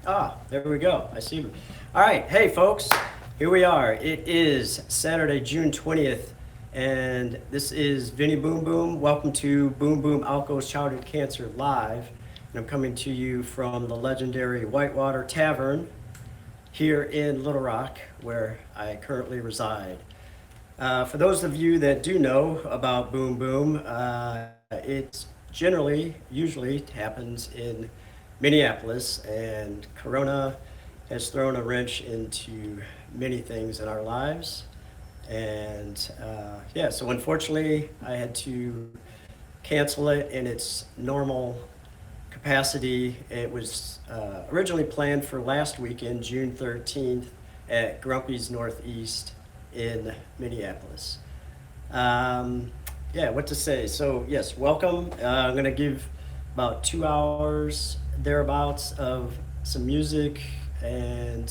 There we go. I see. All right. Hey, folks. Here we are. It is Saturday, June 20th, and this is Vinny Boom Boom. Welcome to Boom Boom Alco's Childhood Cancer Live. And I'm coming to you from the legendary Whitewater Tavern here in Little Rock, where I currently reside. For those of you that do know about Boom Boom, it usually happens in Minneapolis, and Corona has thrown a wrench into many things in our lives. And yeah, so unfortunately, I had to cancel it in its normal capacity. It was originally planned for last weekend, June 13th, at Grumpy's Northeast in Minneapolis. Um, yeah, what to say? So, yes, welcome. I'm going to give about 2 hours thereabouts of some music and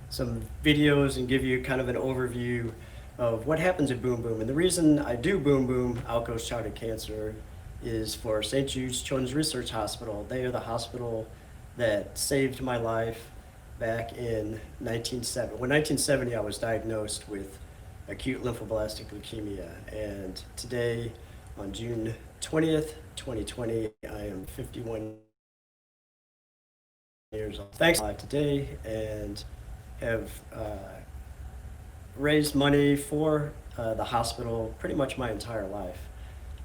some videos and give you kind of an overview of what happens at Boom Boom. And the reason I do Boom Boom Outcoast Childhood Cancer is for St. Jude's Children's Research Hospital. They are the hospital that saved my life back in 1970. When 1970, I was diagnosed with acute lymphoblastic leukemia. And today, on June 20th, 2020, I am 51 years old. Thanks today and have raised money for the hospital pretty much my entire life.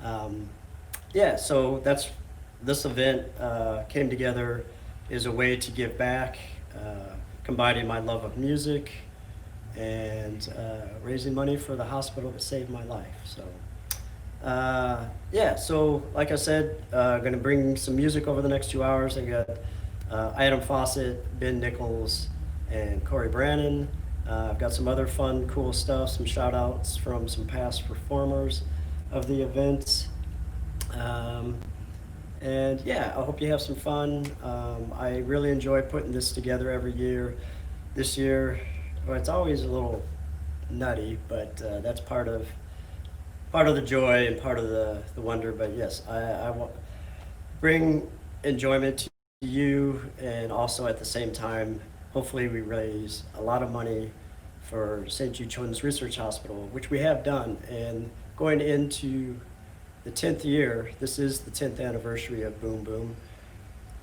Um, yeah, so this event came together as a way to give back, combining my love of music and raising money for the hospital that saved my life. So, yeah, so like I said, going to bring some music over the next 2 hours. I got Adam Fawcett, Ben Nichols, and Corey Brannon. I've got some other fun, cool stuff, some shout outs from some past performers of the event. Um, and yeah, I hope you have some fun. I really enjoy putting this together every year. This year, well, it's always a little nutty, but that's part of the joy and part of the wonder. But yes, I want bring enjoyment to you, and also at the same time, hopefully we raise a lot of money for St. Jude Children's Research Hospital, which we have done. And going into the 10th year, this is the 10th anniversary of Boom Boom.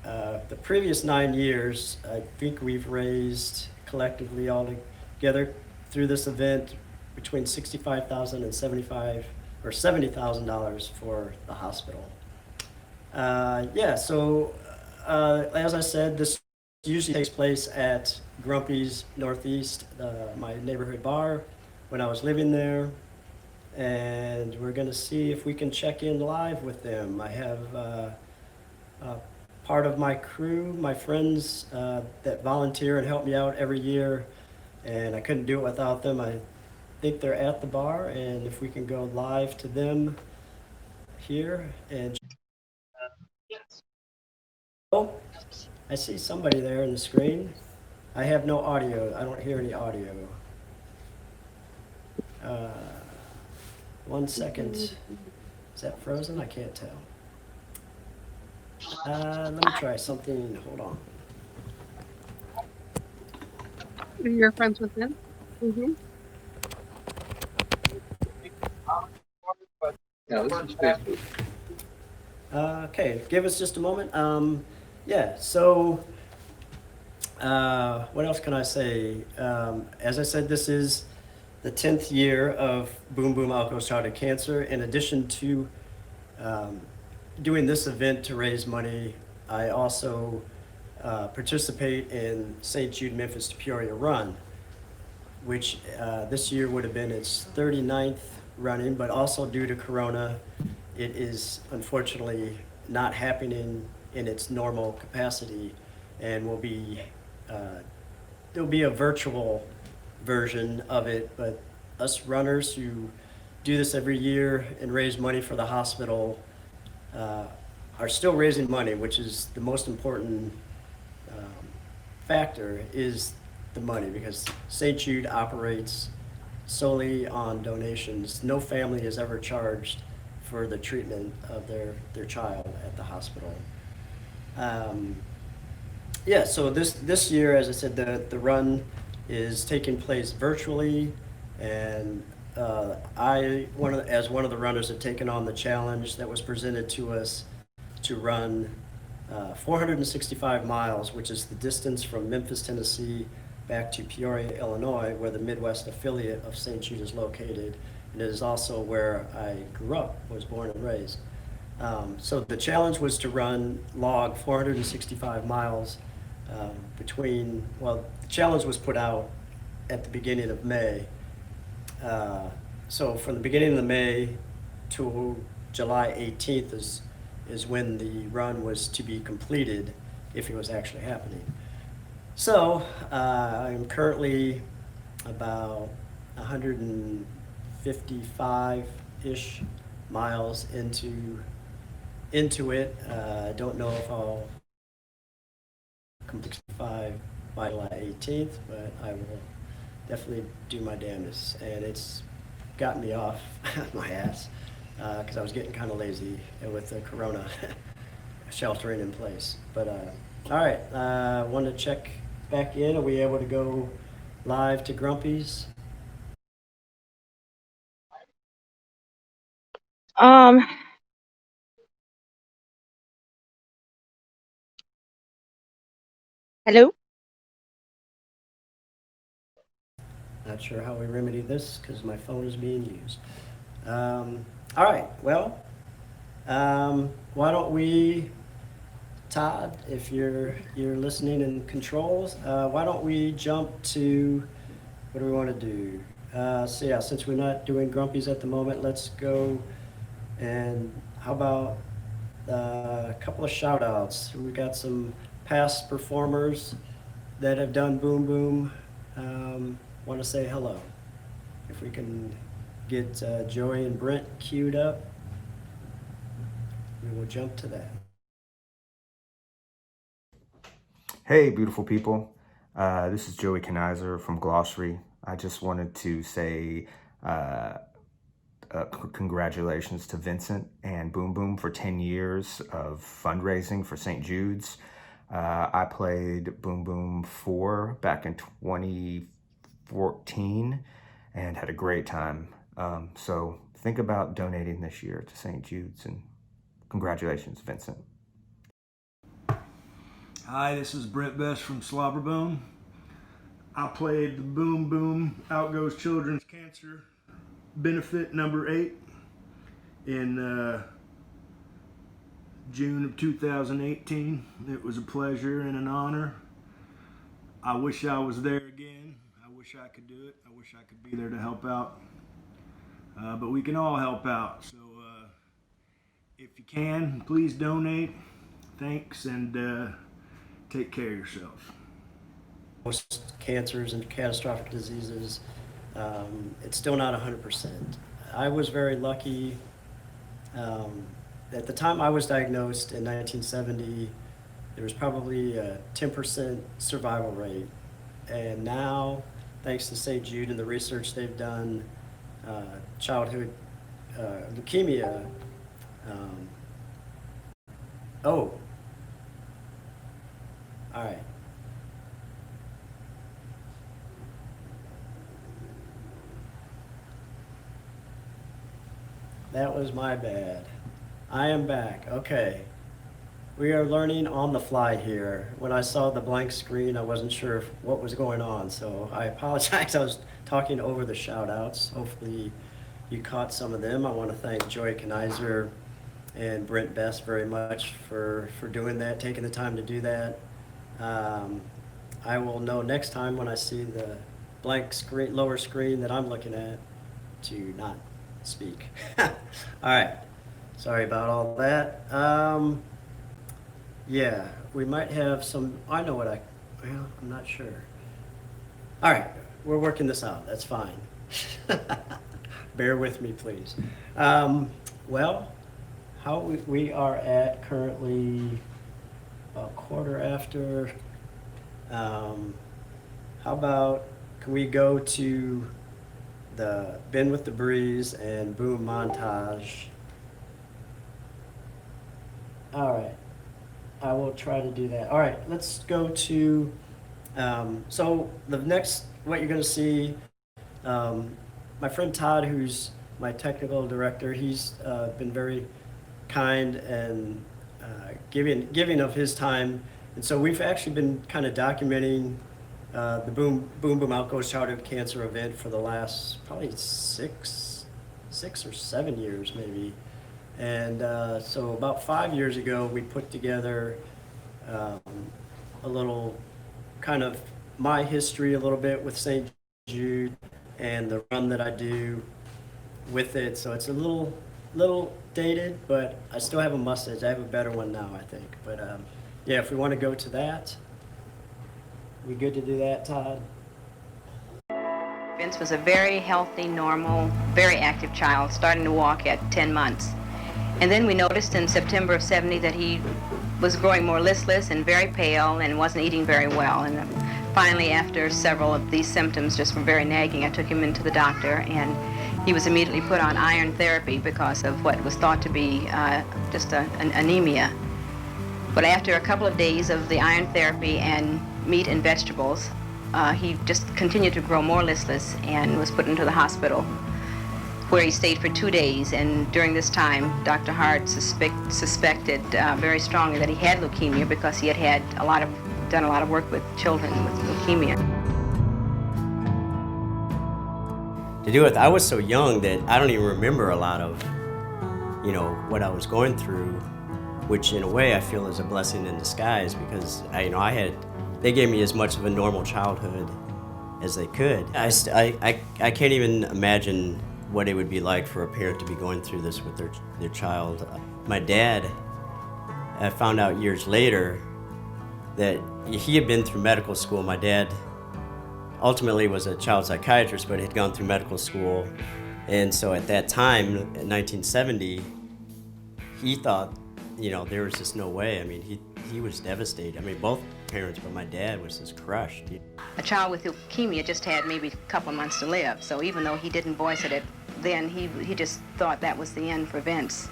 The previous 9 years, I think we've raised collectively all together through this event between 65,000 and 75 or $70,000 for the hospital. Yeah, so as I said, this usually takes place at Grumpy's Northeast, my neighborhood bar, when I was living there. And we're going to see if we can check in live with them. I have part of my crew, my friends that volunteer and help me out every year, and I couldn't do it without them. I think they're at the bar, and if we can go live to them here and yes. Oh, I see somebody there in the screen. I have no audio. I don't hear any audio. Uh, 1 second. Is that frozen? I can't tell. Let me try something. Hold on. You're friends with him? Mm-hmm. Yeah, this is Facebook. Okay, give us just a moment. Yeah, so what else can I say? As I said, this is the 10th year of Boom Boom Alco's Childhood Cancer. In addition to doing this event to raise money, I also participate in St. Jude Memphis to Peoria Run, which this year would have been its 39th running, but also due to Corona, it is unfortunately not happening in its normal capacity, and will be there'll be a virtual version of it. But us runners who do this every year and raise money for the hospital are still raising money, which is the most important factor, is the money, because St. Jude operates solely on donations. No family is ever charged for the treatment of their child at the hospital. Um, Yeah, so this year, as I said, the run is taking place virtually, and as one of the runners, have taken on the challenge that was presented to us to run 465 miles, which is the distance from Memphis, Tennessee, back to Peoria, Illinois, where the Midwest affiliate of St. Jude is located, and it is also where I grew up, was born and raised. So the challenge was to log 465 miles the challenge was put out at the beginning of May. So from the beginning of May to July 18th is when the run was to be completed, if it was actually happening. So I'm currently about 155-ish miles into it. I don't know if I'll complete 5 by July 18th, but I will definitely do my damnedest. And it's gotten me off my ass because I was getting kind of lazy with the corona sheltering in place. But all right, wanted to check back in. Are we able to go live to Grumpy's? Um, Hello? Not sure how we remedy this because my phone is being used. All right, well, why don't we, Todd, if you're listening in controls, why don't we jump to what do we want to do? So yeah, since we're not doing Grumpy's at the moment, let's go and how about a couple of shout outs. We got some past performers that have done Boom Boom. Want to say hello. If we can get Joey and Brent queued up, we will jump to that. Hey, beautiful people. This is Joey Kenizer from Glossary. I just wanted to say congratulations to Vincent and Boom Boom for 10 years of fundraising for St. Jude's. I played Boom Boom 4 back in 2014 and had a great time. So think about donating this year to St. Jude's, and congratulations, Vincent. Hi, this is Brent Best from Slobberbone. I played the Boom Boom Outgoes Children's Cancer Benefit number 8 in June of 2018. It was a pleasure and an honor. I wish I was there again. I wish I could do it. I wish I could be there to help out. But we can all help out. So if you can, please donate. Thanks, and take care of yourself. Most cancers and catastrophic diseases, it's still not 100%. I was very lucky. At the time I was diagnosed in 1970, there was probably a 10% survival rate. And now, thanks to St. Jude and the research they've done, childhood leukemia. Oh, all right. That was my bad. I am back. Okay. We are learning on the fly here. When I saw the blank screen, I wasn't sure what was going on, so I apologize. I was talking over the shout outs. Hopefully you caught some of them. I want to thank Joy Kenizer and Brent Best very much for doing that, taking the time to do that. I will know next time when I see the blank screen, lower screen that I'm looking at, to not speak. All right. Sorry about all that. Yeah, we might have some. I know well, I'm not sure. All right, we're working this out. That's fine. Bear with me, please. Well, how we are at currently a quarter after. How about, can we go to the Bend with the Breeze and Boom montage? All right. I will try to do that. All right, let's go to, so the next, what you're gonna see, my friend Todd, who's my technical director, he's been very kind and giving of his time. And so we've actually been kind of documenting the Boom Boom Outgoes Childhood Cancer event for the last probably six or 7 years maybe. And so about 5 years ago, we put together a little kind of my history a little bit with St. Jude and the run that I do with it. So it's a little dated, but I still have a mustache. I have a better one now, I think. But yeah, if we want to go to that, we good to do that, Todd? Vince was a very healthy, normal, very active child, starting to walk at 10 months. And then we noticed in September of '70 that he was growing more listless and very pale and wasn't eating very well. And finally, after several of these symptoms just were very nagging, I took him into the doctor, and he was immediately put on iron therapy because of what was thought to be just an anemia. But after a couple of days of the iron therapy and meat and vegetables, he just continued to grow more listless and was put into the hospital, where he stayed for 2 days. And during this time, Dr. Hart suspected very strongly that he had leukemia because he had done a lot of work with children with leukemia. To do with, I was so young that I don't even remember a lot of, what I was going through, which in a way I feel is a blessing in disguise, because they gave me as much of a normal childhood as they could. I can't even imagine what it would be like for a parent to be going through this with their child. My dad, I found out years later that he had been through medical school. My dad ultimately was a child psychiatrist, but had gone through medical school. And so at that time, in 1970, he thought, there was just no way. I mean, he was devastated. I mean, both parents, but my dad was just crushed. A child with leukemia just had maybe a couple months to live, so even though he didn't voice it then, he just thought that was the end for Vince.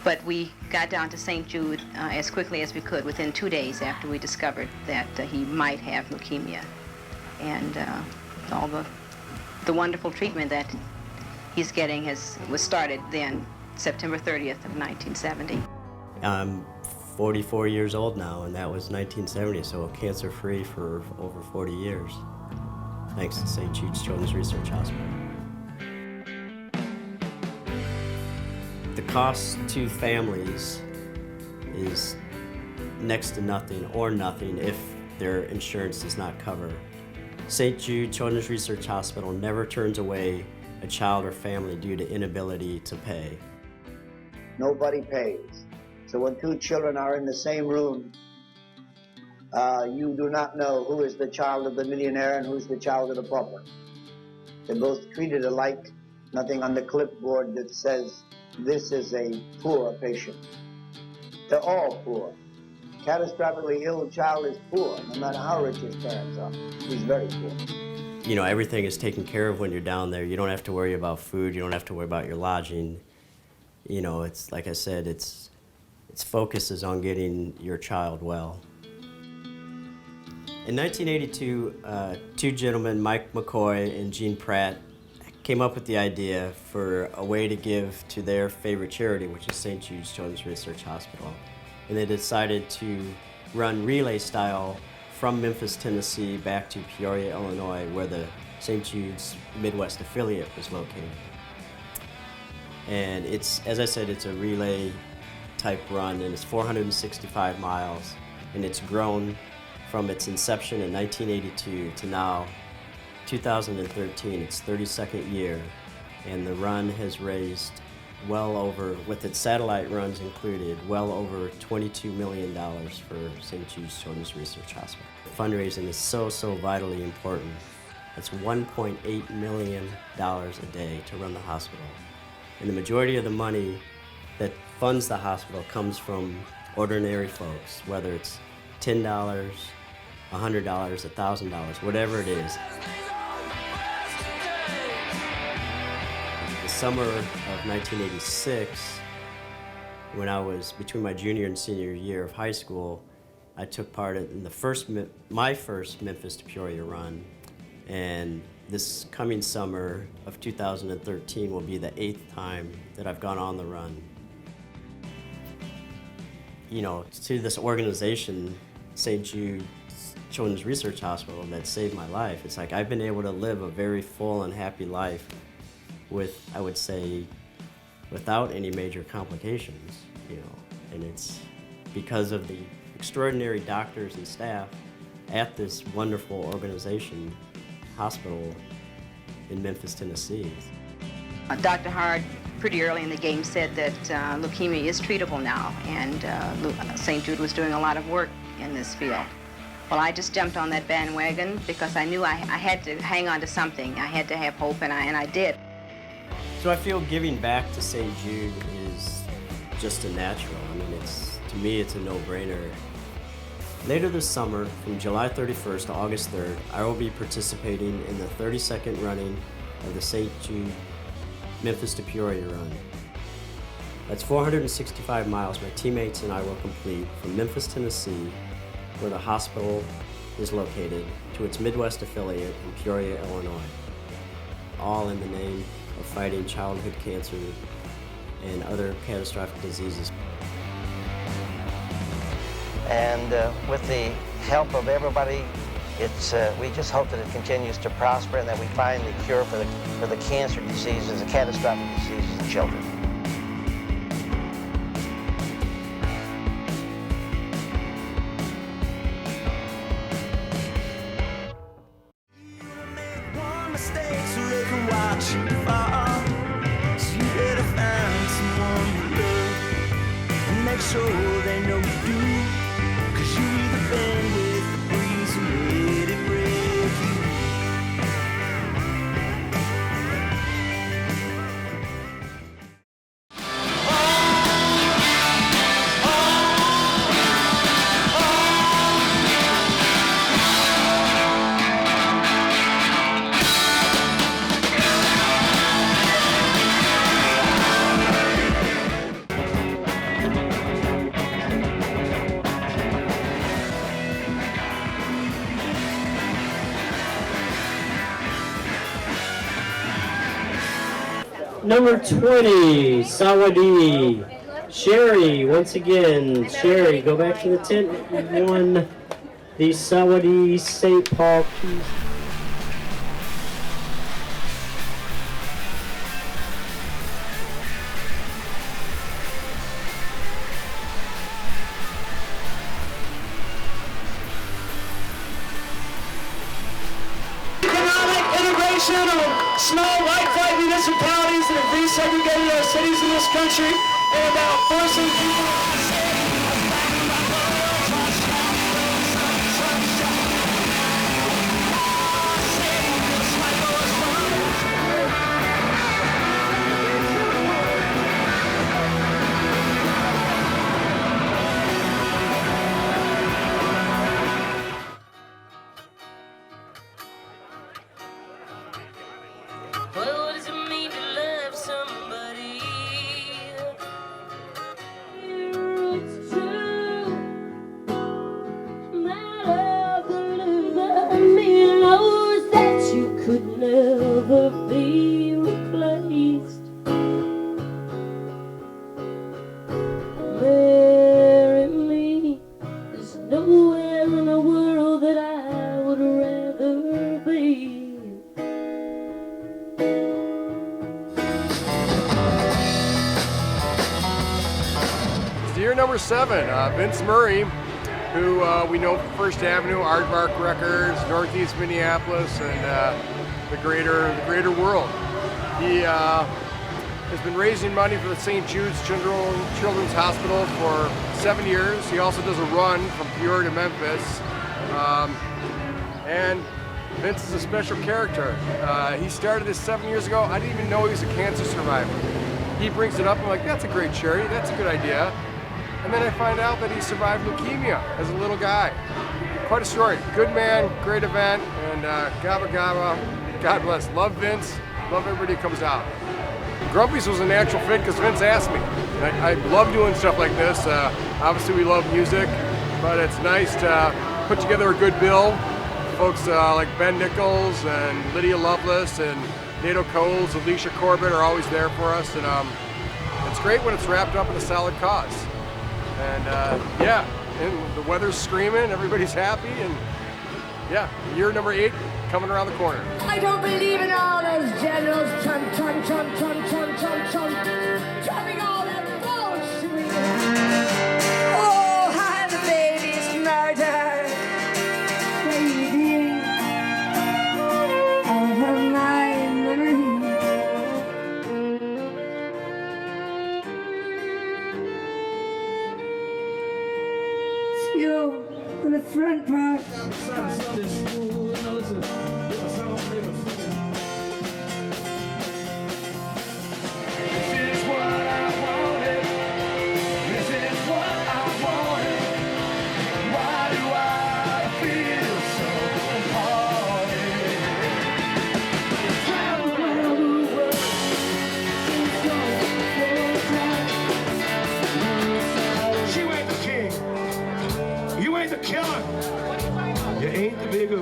But we got down to St. Jude as quickly as we could within 2 days after we discovered that he might have leukemia. And all the wonderful treatment that he's getting was started then, September 30th of 1970. I'm 44 years old now, and that was 1970, so cancer-free for over 40 years, thanks to St. Jude's Children's Research Hospital. The cost to families is next to nothing or nothing if their insurance does not cover. St. Jude Children's Research Hospital never turns away a child or family due to inability to pay. Nobody pays. So when two children are in the same room, you do not know who is the child of the millionaire and who's the child of the pauper. They're both treated alike. Nothing on the clipboard that says this is a poor patient. They're all poor. Catastrophically ill child is poor, no matter how rich his parents are. He's very poor. Everything is taken care of when you're down there. You don't have to worry about food. You don't have to worry about your lodging. It's like I said, its focus is on getting your child well. In 1982, two gentlemen, Mike McCoy and Gene Pratt, came up with the idea for a way to give to their favorite charity, which is St. Jude's Children's Research Hospital. And they decided to run relay style from Memphis, Tennessee back to Peoria, Illinois, where the St. Jude's Midwest affiliate was located. And as I said, it's a relay type run, and it's 465 miles, and it's grown from its inception in 1982 to now, 2013, its 32nd year, and the run has raised well over, with its satellite runs included, well over $22 million for St. Jude's Children's Research Hospital. Fundraising is so vitally important. It's $1.8 million a day to run the hospital. And the majority of the money that funds the hospital comes from ordinary folks, whether it's $10, $100, $1,000, whatever it is. The summer of 1986, when I was between my junior and senior year of high school, I took part in my first Memphis to Peoria run, and this coming summer of 2013 will be the 8th time that I've gone on the run. You know, to this organization, St. Jude's Children's Research Hospital, that saved my life. It's like I've been able to live a very full and happy life with, I would say, without any major complications, you know, and it's because of the extraordinary doctors and staff at this wonderful organization, hospital in Memphis, Tennessee. Dr. Hard pretty early in the game said that leukemia is treatable now, and St. Jude was doing a lot of work in this field. Well, I just jumped on that bandwagon because I knew I had to hang on to something. I had to have hope, and I did. So I feel giving back to St. Jude is just a natural. I mean, to me, it's a no-brainer. Later this summer, from July 31st to August 3rd, I will be participating in the 32nd running of the St. Jude Memphis to Peoria run. That's 465 miles my teammates and I will complete from Memphis, Tennessee, where the hospital is located, to its Midwest affiliate in Peoria, Illinois, all in the name of fighting childhood cancer and other catastrophic diseases. And with the help of everybody, we just hope that it continues to prosper and that we find the cure for the cancer diseases, the catastrophic diseases in children. So they know you do, 'cause you either bend with the breeze or let it break you. Number 20, Sawadi. Sherry, once again. Sherry, go back to the tent. Won the Sawadi St. Paul Keys. Integration of small white municipalities that have resegregated our cities in this country, and about forcing people. Well, what does it mean to love somebody? It's true. My love delivered me knows that you could never be replaced. Marry me. There's nowhere in the world that I would rather be. Year number 7, Vince Murray, who we know from First Avenue, Aardvark Records, Northeast Minneapolis, and the greater world. He has been raising money for the St. Jude's Children's Hospital for 7 years. He also does a run from Peoria to Memphis. And Vince is a special character. He started this 7 years ago. I didn't even know he was a cancer survivor. He brings it up, I'm like, that's a great charity, that's a good idea. And then I find out that he survived leukemia as a little guy. Quite a story. Good man, great event, and gabba gabba, God bless. Love Vince, love everybody who comes out. Grumpy's was a natural fit because Vince asked me. I love doing stuff like this. Obviously, we love music, but it's nice to put together a good bill. Folks like Ben Nichols and Lydia Lovelace and Nato Coles, Alicia Corbett are always there for us, and it's great when it's wrapped up in a solid cause. And yeah, and the weather's screaming, everybody's happy, and yeah, year number 8 coming around the corner. I don't believe in all those generals, drumming all that bullshit. Oh, how the baby's murdered, baby, out of my memory. It's you in the front part. Sunday school, listen, there's a song they were singing. This is what I wanted. This is what I wanted. Why do I feel so hearted? Travel around the world since your you ain't the king. You ain't the killer. You ain't the big O.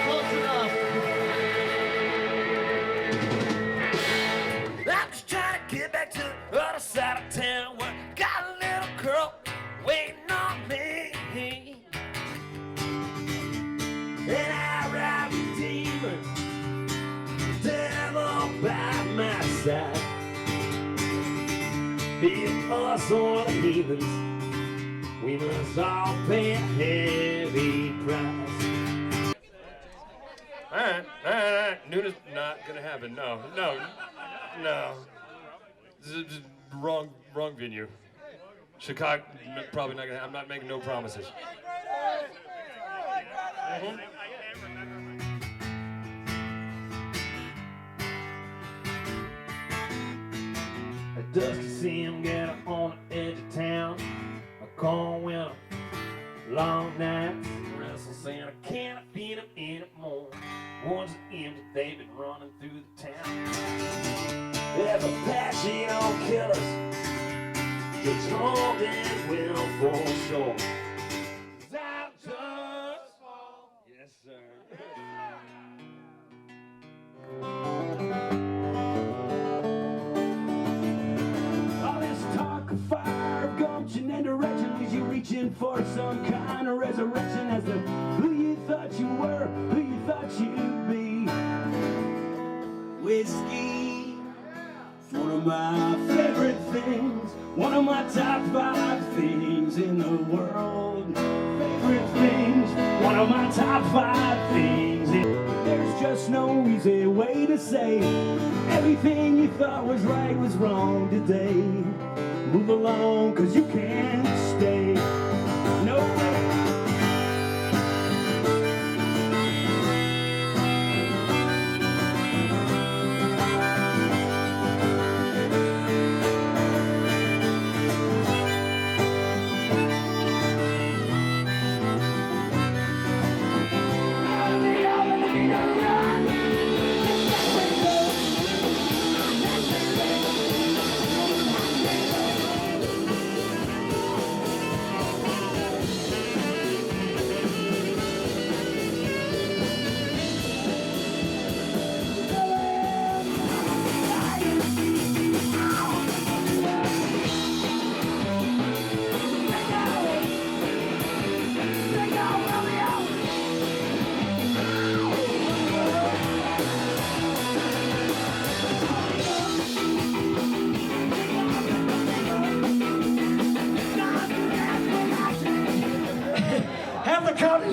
Close enough. I'm just trying to get back to the other side of town where I got a little girl waiting on me. And I ride with demons, devil by my side. Be it us or the heathens, we must all pay a heavy price. All right. Noon is not gonna happen. No. This is wrong venue. Chicago, probably not gonna happen. I'm not making no promises. At dusk, you see him get on the edge of town. A cold winter, long nights, restless, and I can't feed him anymore. One's empty, they've been running through the town. There's a Apache on killers, just told it will for sure. Yes, sir. All this talk of fire, of gumption and direction leaves you reaching for some kind of resurrection as to who you thought you were, who you thought you'd be. Whiskey, it's one of my favorite things, one of my top 5 things in the world. Favorite things, one of my top 5 things. There's just no easy way to say everything you thought was right was wrong today. Move along, 'cause you can't stay. No way.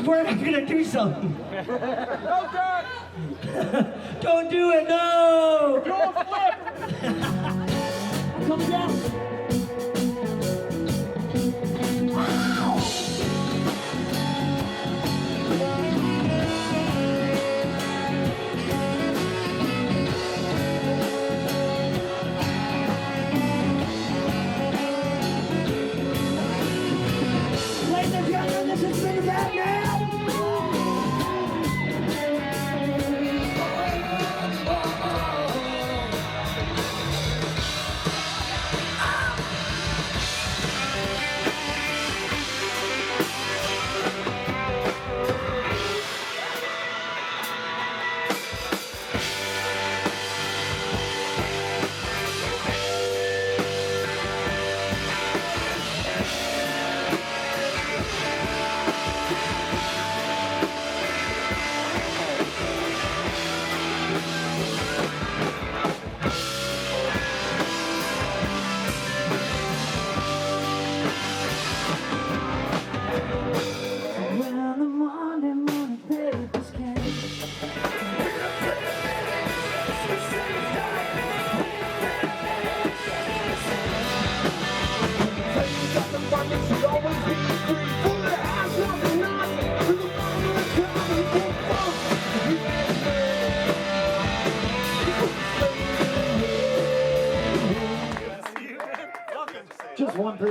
We're not gonna do something. Don't do it, no! Don't flip! Come down.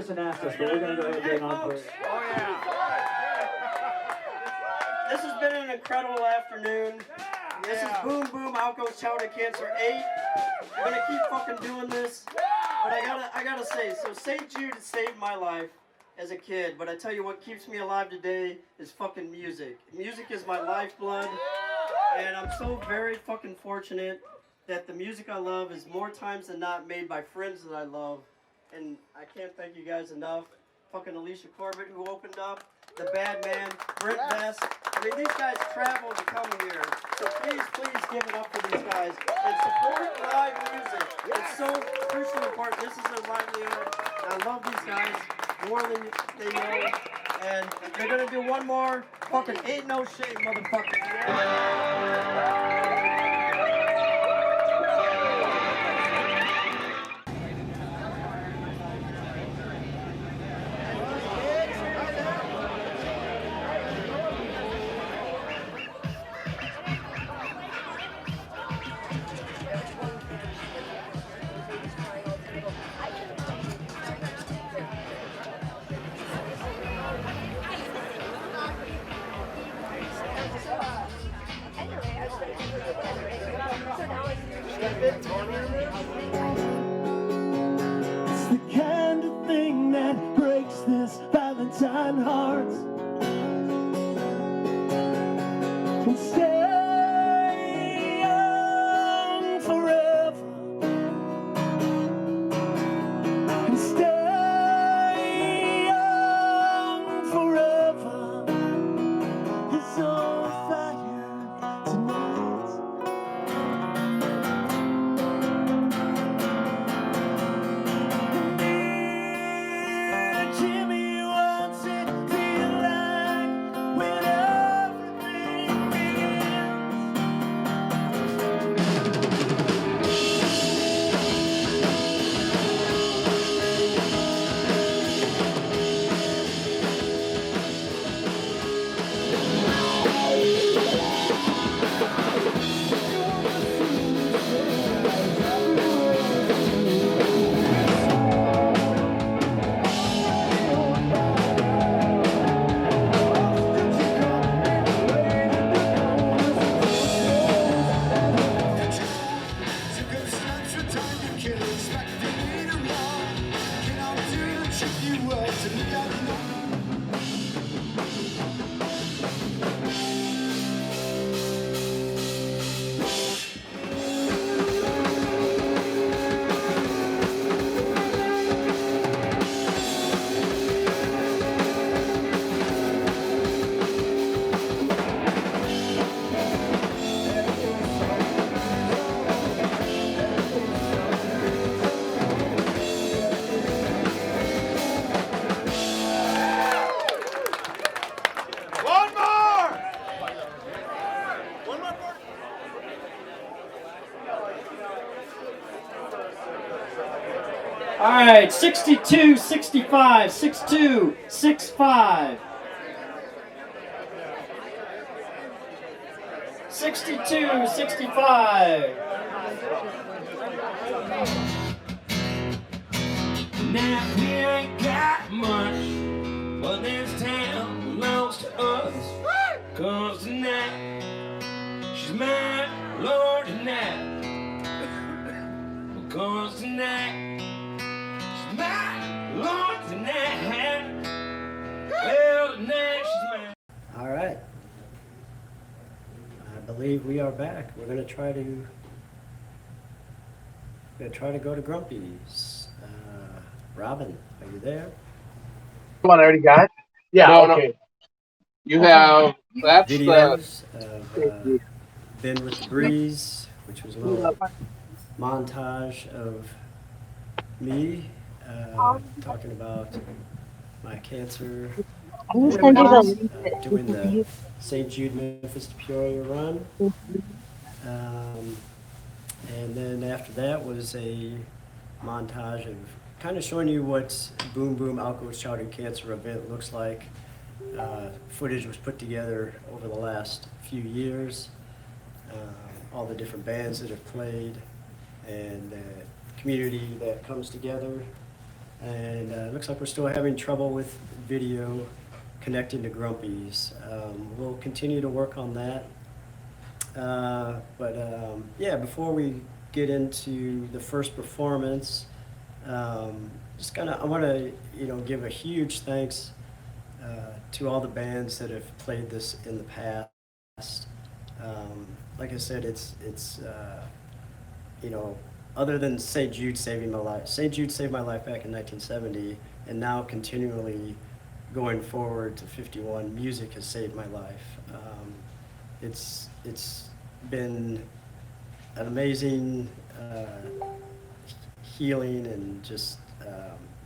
person asked us, but we're going to go ahead and get on for it. Oh, yeah. This has been an incredible afternoon. This is Boom Boom Outgoes Childhood Cancer 8. We're going to keep fucking doing this. But I gotta say, so St. Jude saved my life as a kid. But I tell you what keeps me alive today is fucking music. Music is my lifeblood. And I'm so very fucking fortunate that the music I love is more times than not made by friends that I love. And I can't thank you guys enough. Fucking Alicia Corbett, who opened up, the Bad Man, Brent Best. I mean, these guys traveled to come here. So please give it up for these guys. And support live music. It's so crucially important. This is their livelihood. I love these guys more than they know. And they're going to do one more. Fucking ain't no shame, motherfucker. It's the kind of thing that breaks this Valentine heart. And stay young forever. And stay young forever. It's on fire tonight. Jimmy wants it to feel like when everything All right, 62, 65, 62, 65. 62, 65. Now we ain't got much, but this town belongs to us. 'Cause tonight, she's my Lord tonight. 'Cause tonight, she's my Lord tonight. Well, tonight she's mine. All right. I believe we are back. We're gonna try to go to Grumpy's. Robin, are you there? Come on, I already got it. Yeah, No, okay. You have that's Videos of Ben with the Breeze, which was a little montage of me talking about my cancer. I'm gonna send you the link Doing the St. Jude Memphis to Peoria run. And then after that was a montage of kind of showing you what Boom Boom Outgoes Childhood Cancer event looks like. Footage was put together over the last few years. All the different bands that have played and the community that comes together. And it looks like we're still having trouble with video connecting to Grumpy's. We'll continue to work on that. Yeah, before we get into the first performance, I want to give a huge thanks to all the bands that have played this in the past. Like I said, it's other than St. Jude saving my life. St. Jude saved my life back in 1970, and now continually going forward to 51, music has saved my life. It's been an amazing healing, and just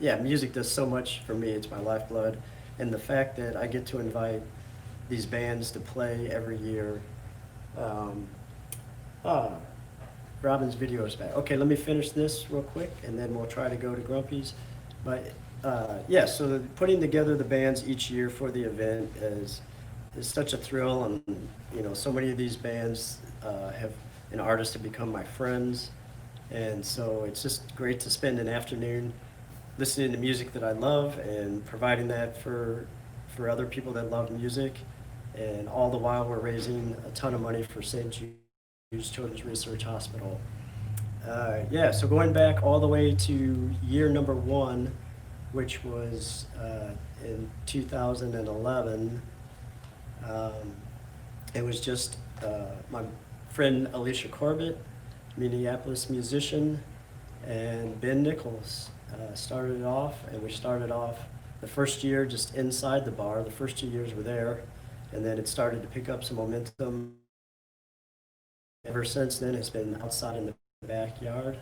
music does so much for me. It's my lifeblood, and the fact that I get to invite these bands to play every year. Robin's video is back. Okay, let me finish this real quick, and then we'll try to go to Grumpy's. But so putting together the bands each year for the event is such a thrill, and so many of these bands artists have become my friends, and so it's just great to spend an afternoon listening to music that I love and providing that for other people that love music, and all the while we're raising a ton of money for St. Jude's Children's Research Hospital. So going back all the way to year number 1, which was in 2011, it was just my friend Alicia Corbett, Minneapolis musician, and Ben Nichols started it off, and we started off the first year just inside the bar. The first 2 years were there, and then it started to pick up some momentum. Ever since then, it's been outside in the backyard.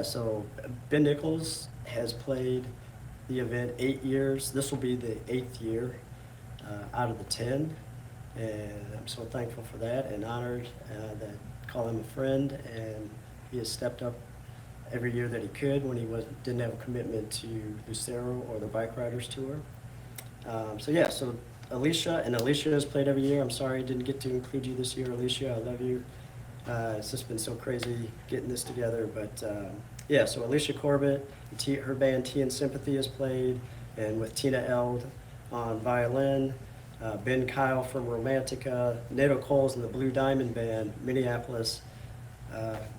So Ben Nichols has played the event 8 years. This will be the 8th year out of the 10, and I'm so thankful for that, and honored that call him a friend, and he has stepped up every year that he could when he didn't have a commitment to Lucero or the Bike Riders Tour. So Alicia has played every year. I'm sorry I didn't get to include you this year, Alicia. I love you. It's just been so crazy getting this together. But so Alicia Corbett, her band Tea and Sympathy has played, and with Tina Eld on violin, Ben Kyle from Romantica, Nato Coles and the Blue Diamond Band, Minneapolis,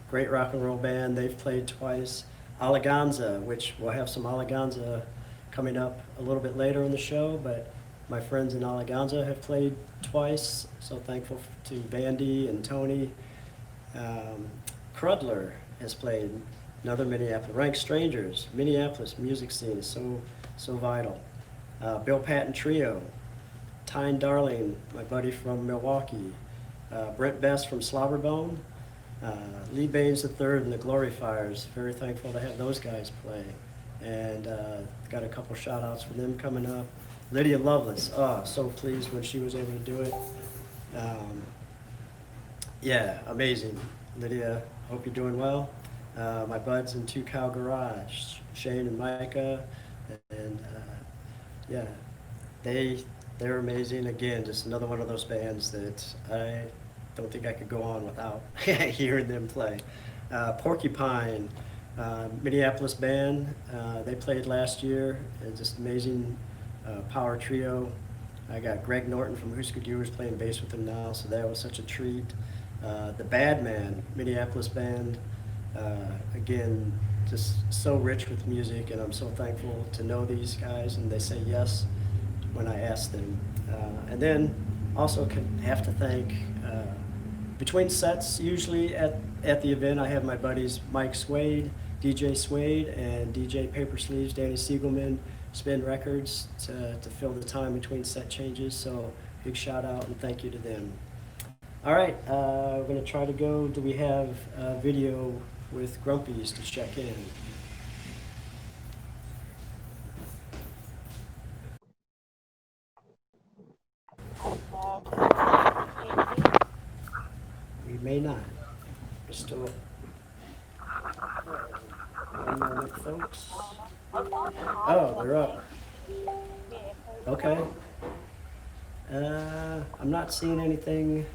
great rock and roll band. They've played twice. Alleganza, which we'll have some Alleganza coming up a little bit later in the show, but my friends in Alleganza have played twice, so thankful to Vandy and Tony. Crudler has played, another Minneapolis. Rank Strangers, Minneapolis music scene is so vital. Bill Patton Trio, Tyne Darling, my buddy from Milwaukee. Brent Best from Slobberbone. Lee Baines III and the Glorifiers, very thankful to have those guys play. And got a couple shout outs for them coming up. Lydia Lovelace, so pleased when she was able to do it. Amazing. Lydia, hope you're doing well. My buds in Two Cow Garage, Shane and Micah, and they're amazing. Again, just another one of those bands that I don't think I could go on without hearing them play. Porcupine, Minneapolis band, they played last year. Just amazing power trio. I got Greg Norton from Husker Du who's playing bass with them now, so that was such a treat. The Bad Man, Minneapolis band, again, just so rich with music, and I'm so thankful to know these guys, and they say yes when I ask them. And then also have to thank, between sets, usually at the event, I have my buddies Mike Swade, DJ Swade, and DJ Paper Sleeves, Danny Siegelman, Spin Records to fill the time between set changes. So big shout out and thank you to them. All right, we're going to try to go. Do we have video with Grumpy's to check in? We may not. We're still. One moment, folks. Oh, they're up. Okay. I'm not seeing anything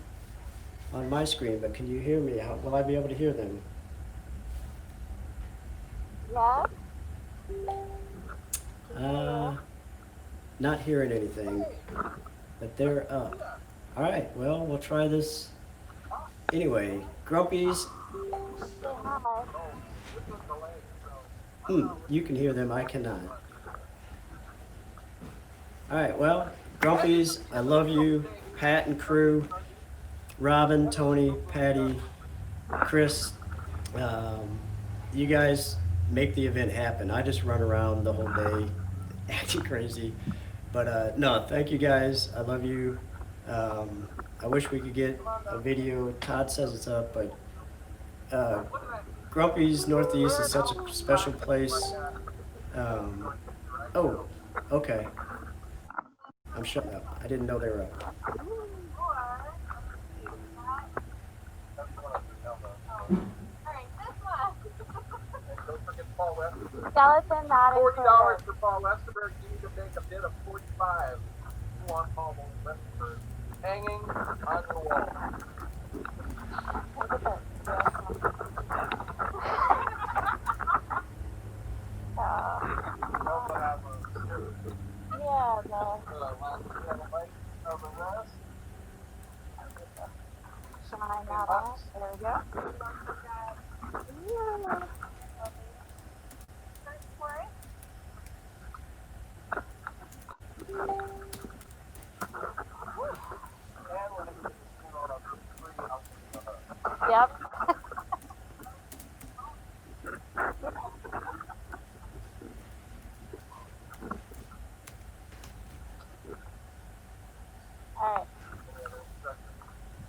on my screen, but can you hear me? How will I be able to hear them? Yeah. Not hearing anything, but they're up. All right, well, we'll try this anyway. Grumpies. You can hear them, I cannot. All right, well, Grumpies, I love you. Pat and crew, Robin, Tony, Patty, Chris, you guys make the event happen. I just run around the whole day acting crazy. But no, thank you guys. I love you. I wish we could get a video. Todd says it's up, but Grumpy's Northeast is such a special place. Oh, okay. I'm shutting up. I didn't know they were up. Skeleton not $40 for Paul Westerberg. You need to make a bid of 45. You want Paul Westerberg hanging on the wall. Yeah, no. Shine that on. There we go. Yeah. Yep. All right.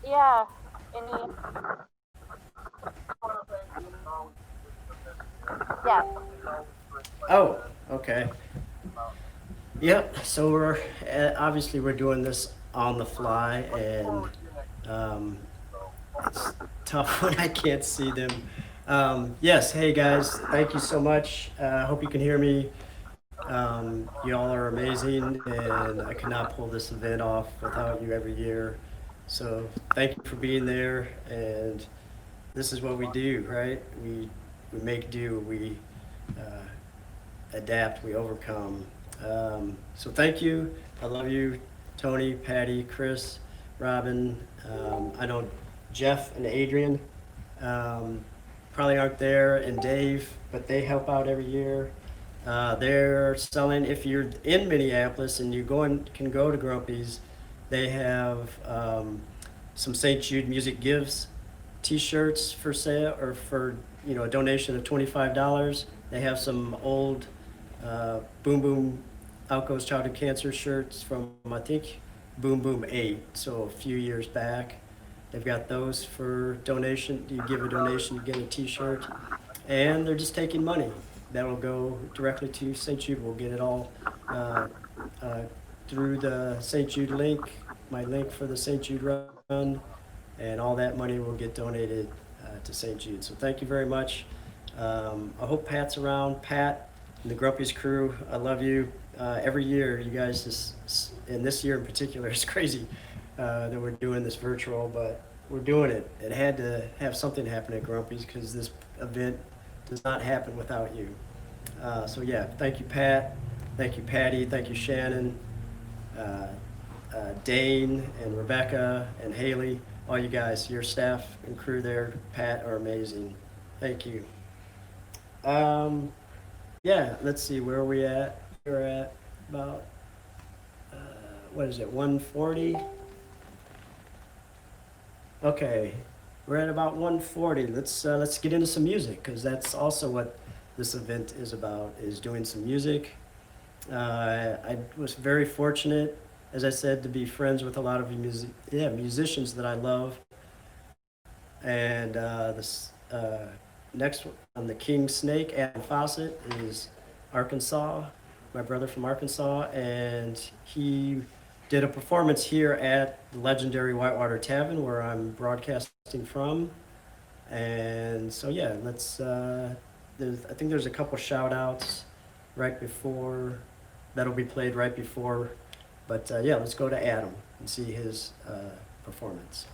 Yeah. Any? Yeah. Oh, okay. Yep. So we're obviously we're doing this on the fly, and it's tough when I can't see them. Yes. Hey guys, thank you so much. Hope you can hear me. Y'all are amazing, and I cannot pull this event off without you every year. So thank you for being there. And this is what we do, right? We make do. We adapt. We overcome. So thank you. I love you, Tony, Patty, Chris, Robin. I know Jeff and Adrian probably aren't there, and Dave, but they help out every year. They're selling, if you're in Minneapolis and you can go to Grumpy's, they have some St. Jude Music Gives t-shirts for sale, or for a donation of $25. They have some old Boom Boom Outgoes Childhood Cancer shirts from, I think, Boom Boom 8, so a few years back. They've got those for donation. You give a donation, you get a t-shirt. And they're just taking money. That'll go directly to St. Jude. We'll get it all through the St. Jude link, my link for the St. Jude run, and all that money will get donated to St. Jude. So thank you very much. I hope Pat's around. Pat and the Grumpy's crew, I love you. Every year, you guys just, and this year in particular, it's crazy that we're doing this virtual, but we're doing it. It had to have something happen at Grumpy's because this event does not happen without you. So yeah, thank you, Pat. Thank you, Patty. Thank you, Shannon, Dane, and Rebecca, and Haley. All you guys, your staff and crew there, Pat, are amazing. Thank you. Yeah, let's see, where are we at? We're at about, what is it, 140? Okay, we're at about 140. Let's get into some music, because that's also what this event is about, is doing some music. I was very fortunate, as I said, to be friends with a lot of musicians that I love. And this next one on the King Snake, Adam Fawcett, is Arkansas, my brother from Arkansas, and he did a performance here at the legendary Whitewater Tavern, where I'm broadcasting from. And so yeah, I think there's a couple shout outs right before, that'll be played right before, but yeah, let's go to Adam and see his performance.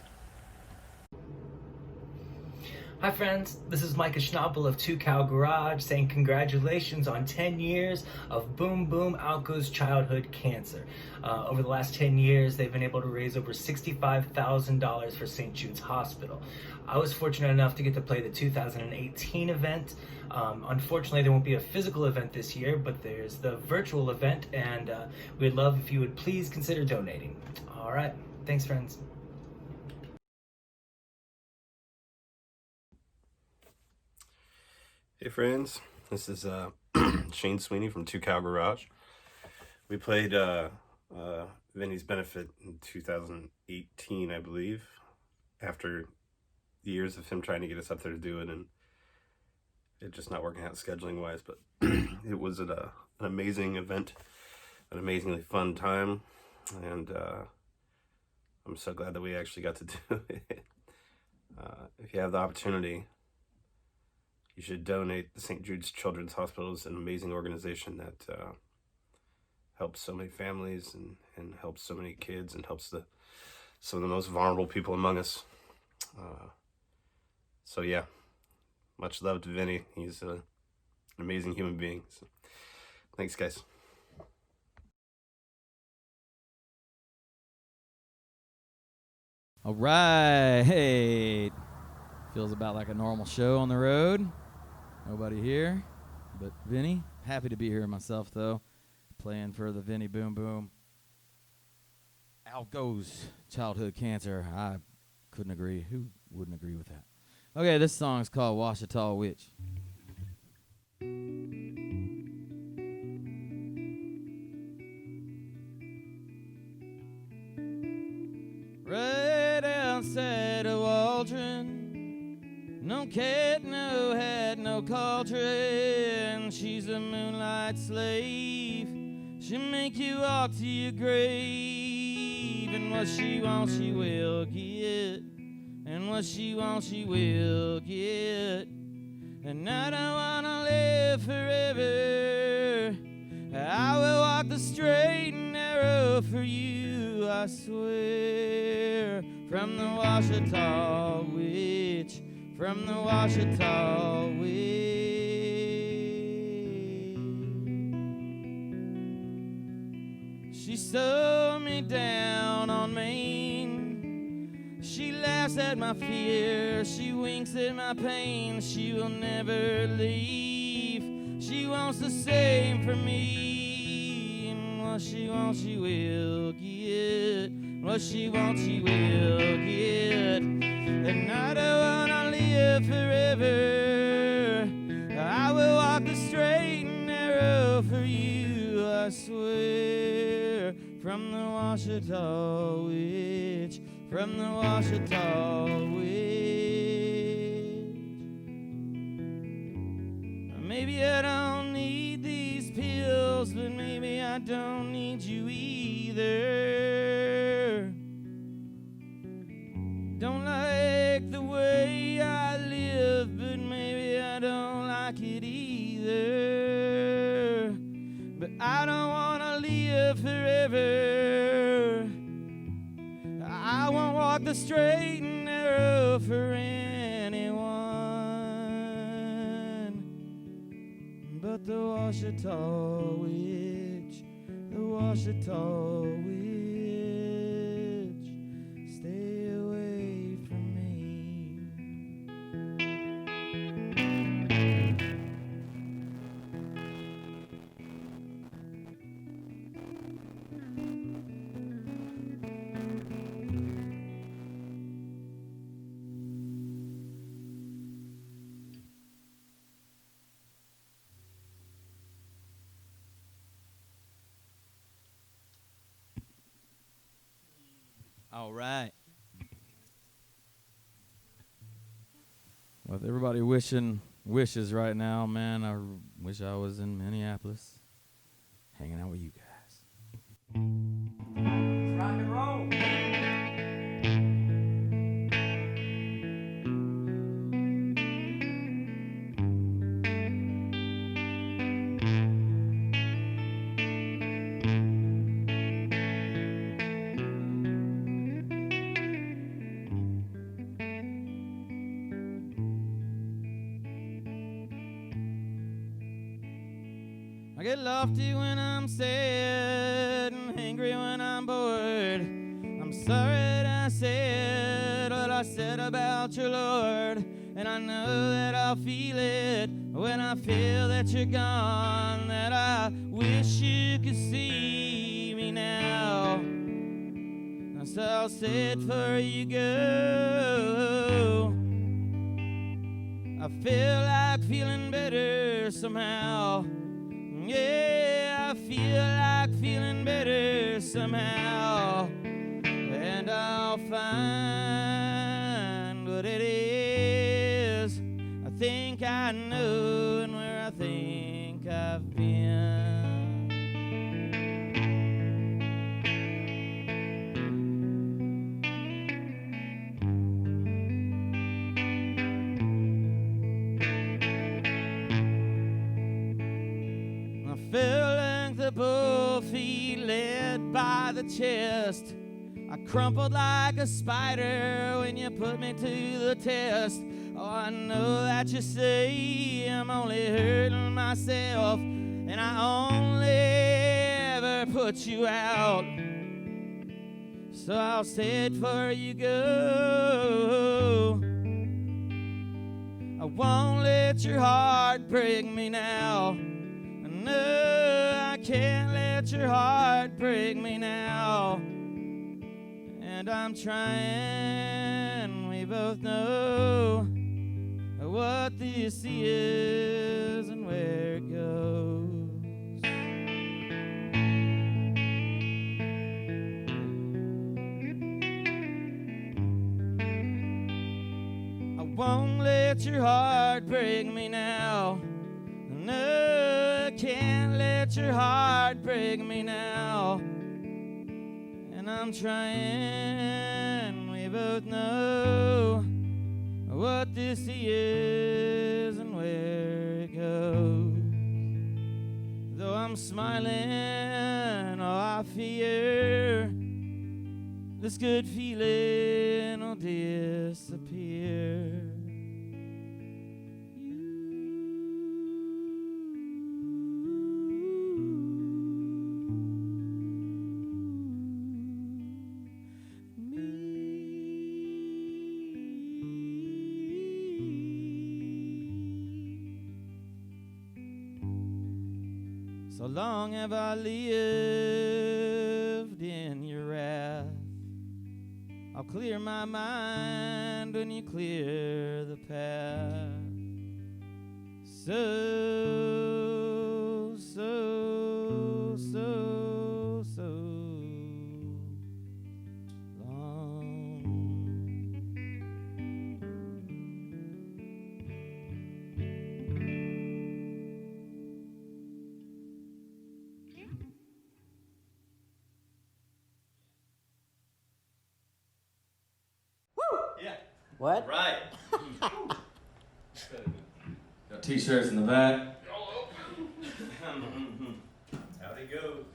Hi friends, this is Micah Schnabel of Two Cow Garage saying congratulations on 10 years of Boom Boom Alco's childhood cancer. Over the last 10 years, they've been able to raise over $65,000 for St. Jude's Hospital. I was fortunate enough to get to play the 2018 event. Unfortunately, there won't be a physical event this year, but there's the virtual event, and we'd love if you would please consider donating. All right, thanks friends. Hey friends, this is Shane Sweeney from Two Cow Garage. We played Vinny's benefit in 2018, I believe, after years of him trying to get us up there to do it, and it just not working out scheduling wise. But it was an amazing event, an amazingly fun time, and I'm so glad that we actually got to do it. If you have the opportunity, you should donate. The St. Jude's Children's Hospital is an amazing organization that helps so many families and helps so many kids and helps some of the most vulnerable people among us. So yeah, much love to Vinny. He's an amazing human being. So, thanks, guys. All right, hey, feels about like a normal show on the road. Nobody here but Vinny. Happy to be here myself, though. Playing for the Vinny Boom Boom. Out goes childhood cancer. I couldn't agree. Who wouldn't agree with that? Okay, this song is called Washita Witch. Right outside of Waldron, no cat, no hat, no cauldron. She's a moonlight slave. She'll make you walk to your grave. And what she wants, she will get. And what she wants, she will get. And I don't wanna live forever. I will walk the straight and narrow for you, I swear. From the Washita Witch. From the Washita Witch. She sewed me down on Maine. She laughs at my fear. She winks at my pain. She will never leave. She wants the same for me. And what she wants, she will get. What she wants, she will get. And I don't wanna live forever. I will walk the straight and narrow for you, I swear. From the Washita Witch. From the Washita Witch. Maybe I don't need these pills, but maybe I don't need you either. Don't like the way I live, but maybe I don't like it either. But I don't wanna live forever. I won't walk the straight and narrow for anyone but the Washita Witch, the Washita Witch. Stay away from me. All right. With everybody wishing wishes right now, man, I wish I was in Minneapolis hanging out with you guys. Rock and roll. I get lofty when I'm sad and angry when I'm bored. I'm sorry that I said what I said about your Lord. And I know that I'll feel it when I feel that you're gone, that I wish you could see me now. So I'll say it before you go. I feel like feeling better somehow. Yeah, I feel like feeling better somehow. And I'll find what it is I think I know and where I think I've been. I feel like the bullfeet led by the chest. I crumpled like a spider when you put me to the test. Oh, I know that you say I'm only hurting myself, and I only ever put you out. So I'll say it before you go. I won't let your heart break me now. No, I can't let your heart break me now. And I'm trying, we both know what this is and where it goes. I won't let your heart break me now. No, I can't let your heart break me now. And I'm trying, we both know what this is and where it goes. Though I'm smiling, oh, I fear this good feeling will disappear. So long have I lived in your wrath. I'll clear my mind when you clear the path. So long. Yeah. What? Right. Got t-shirts in the back. How'd it go?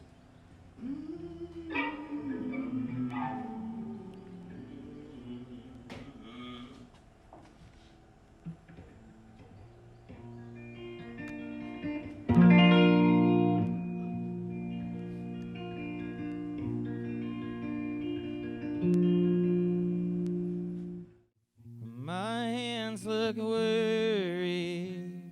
My hands look worried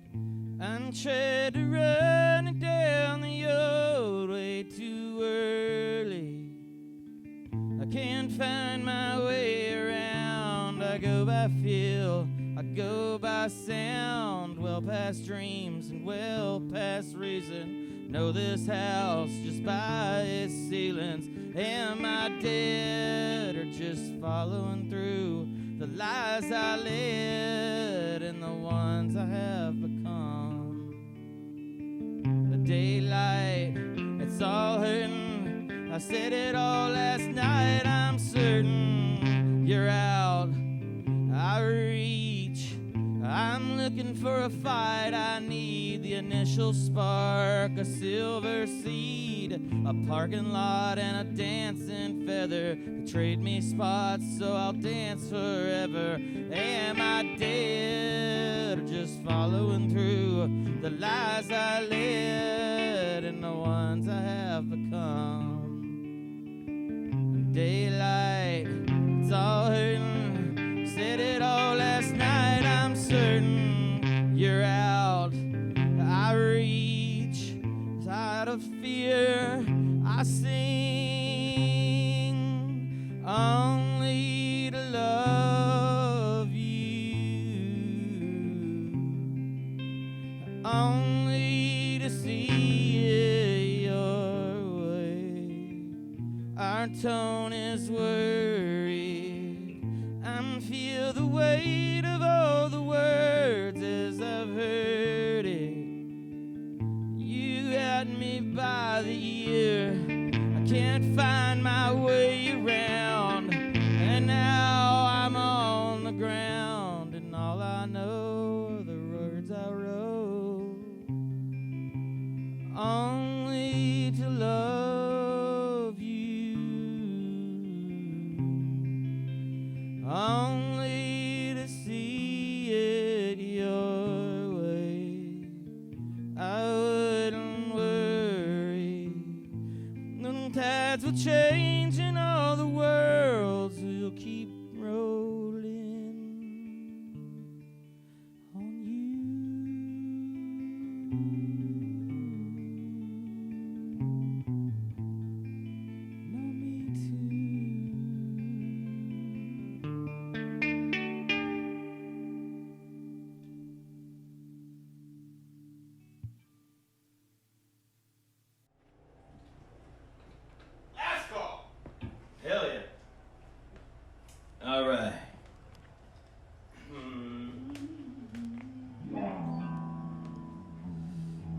and tried to run it down the old way too early. I can't find my way around. I go by feel, I go by sound, well past dreams and well past reason. Know this house just by its ceilings. Am I dead or just following through the lies I led and the ones I have become? The daylight, it's all hurting. I said it all last night. I'm certain you're out. I reach, I'm looking for a fight. I need the initial spark, a silver seed a parking lot and a dancing feather to trade me spots so I'll dance forever. Am I dead or just following through the lies I led and the ones I have become? Daylight, it's all hurting. Said it all last night, I'm certain you're out. I reach out of fear, I sing only to love you, only to see it your way. Our tone is worried and feel the weight of all the words as I've heard it. You had me by the ear, I can't find my way around, and now I'm on the ground, and all I know are the words I wrote, only to love you, only to see it your way. I wouldn't worry, the tides will change and all the worlds will keep rolling on you. Know me Last call. Hell yeah. All right.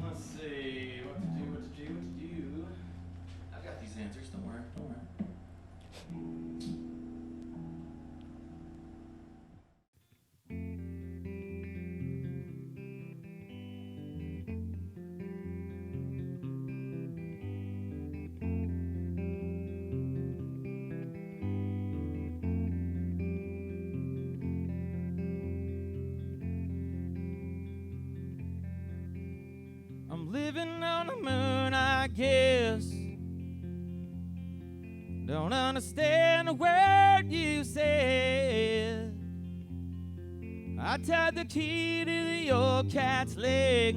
Let's see what to do. I got these answers. Don't worry. I'm living on the moon, I guess. Don't understand a word you said. I tied the key to the old cat's leg,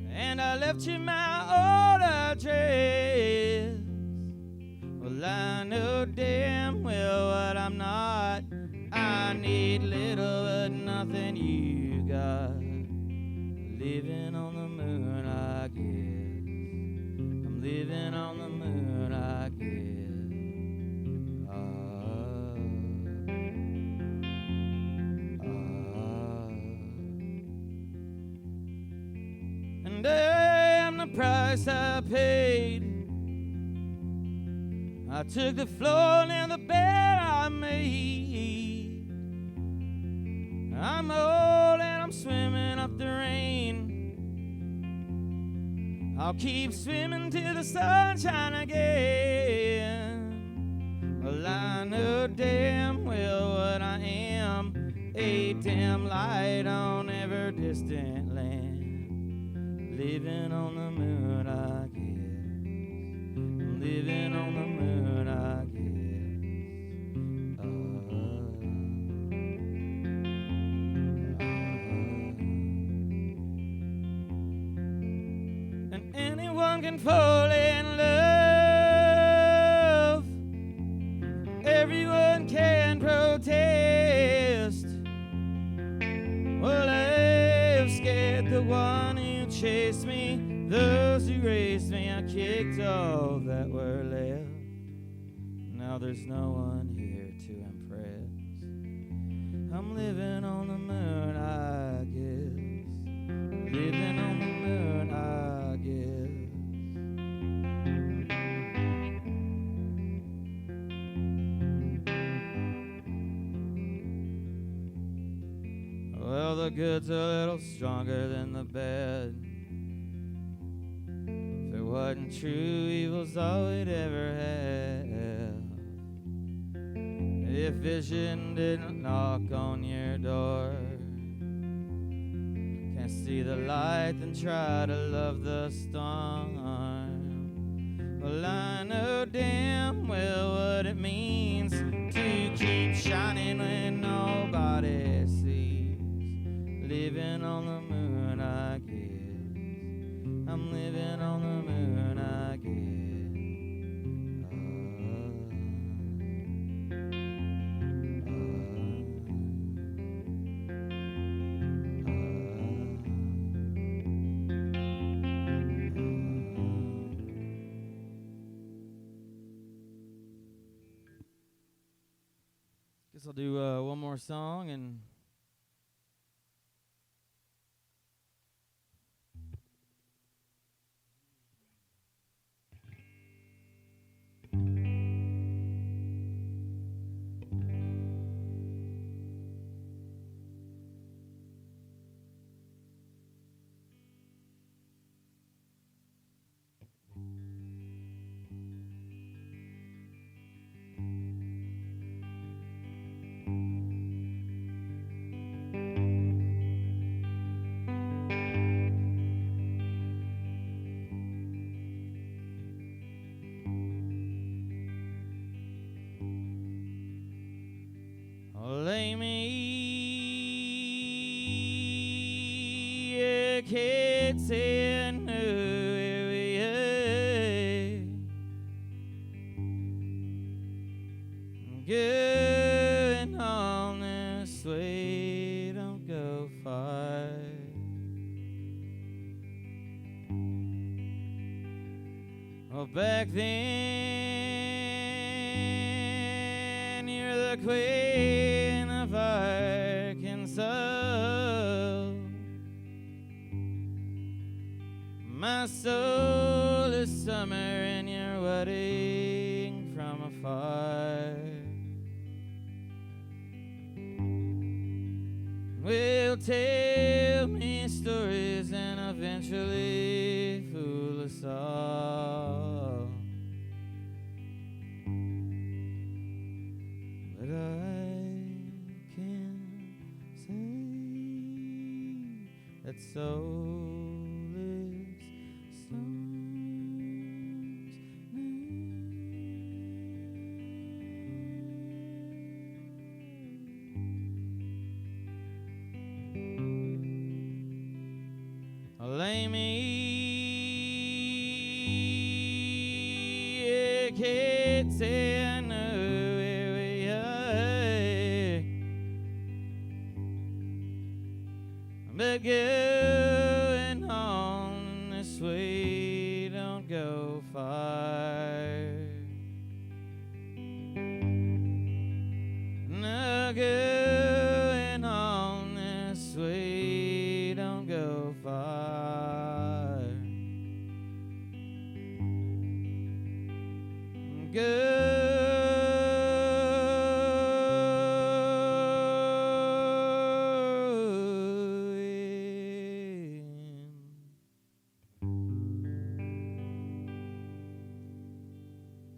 and I left you my old address. Well, I know damn well what I'm not. I need little but nothing you got. Living on the moon, I guess. I'm living on the moon, I guess. And damn the price I paid. I took the floor and the bed I made. I'm old and I'm swimming up the rain. I'll keep swimming till the sunshine again. Well, I know damn well what I am. A damn light on every distant land. Living on the moon, I guess. I'm living on the moon, I guess. Anyone can fall in love. Everyone can protest. Well, I've scared the one who chased me, those who raised me. I kicked all that were left. Now there's no one here to impress. I'm living on the moon, I guess. Living on the moon, I guess. Well, the good's a little stronger than the bad. wasn't true evil's all we'd ever have. If vision didn't knock on your door, can't see the light, then try to love the storm. Well, I know damn well what it means to keep shining when nobody sees. Living on the moon, I guess. I'm living on the moon, I guess. Guess I'll do one more song and lay me a kids in New Area, going on this way, don't go far. Well, back then you're the queen of Arkansas. My soul is summer and you're wedding from afar. Will tell me stories and eventually fool us all. But I can say that soul is someone's name. Lay me a kids in New Area, but going on this way, don't go far. No, going on this way, don't go far.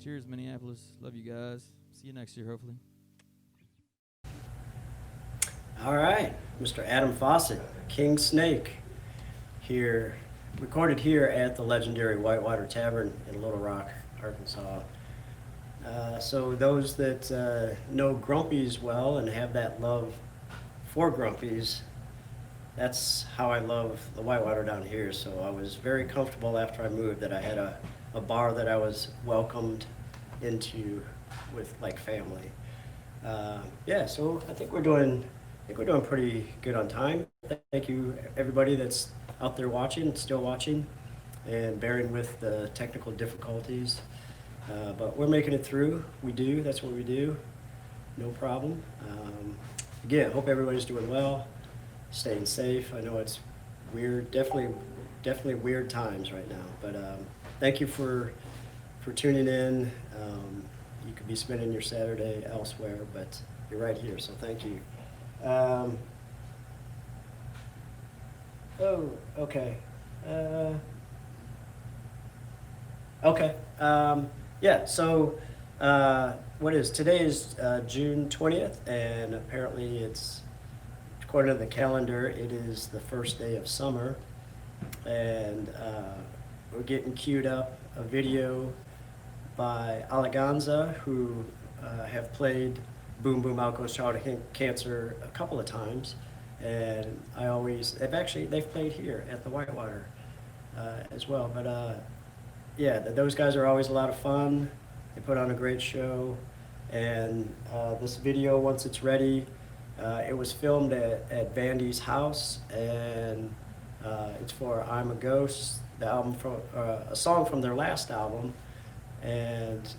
Cheers, Minneapolis. Love you guys. See you next year, hopefully. All right, Mr. Adam Fawcett, King Snake, here, recorded here at the legendary Whitewater Tavern in Little Rock, Arkansas. So those that know Grumpy's well and have that love for Grumpy's, that's how I love the Whitewater down here. So I was very comfortable after I moved that I had a bar that I was welcomed into with like family. Yeah, so I think we're doing pretty good on time. Thank you everybody that's out there watching, still watching, and bearing with the technical difficulties. But we're making it through. That's what we do. No problem. Again, hope everybody's doing well, staying safe. I know it's weird, definitely weird times right now. But thank you for tuning in. You could be spending your Saturday elsewhere, but you're right here, so thank you. Oh, okay. Okay. Yeah. So, today is June 20th, and apparently it's, according to the calendar, it is the first day of summer, and we're getting queued up a video by Alleganza, who have played Boom Boom Alco's Childhood Cancer a couple of times, and they've played here at the Whitewater as well. But yeah, those guys are always a lot of fun. They put on a great show, and this video, once it's ready, it was filmed at Vandy's house, and it's for "I'm a Ghost," the album from a song from their last album, and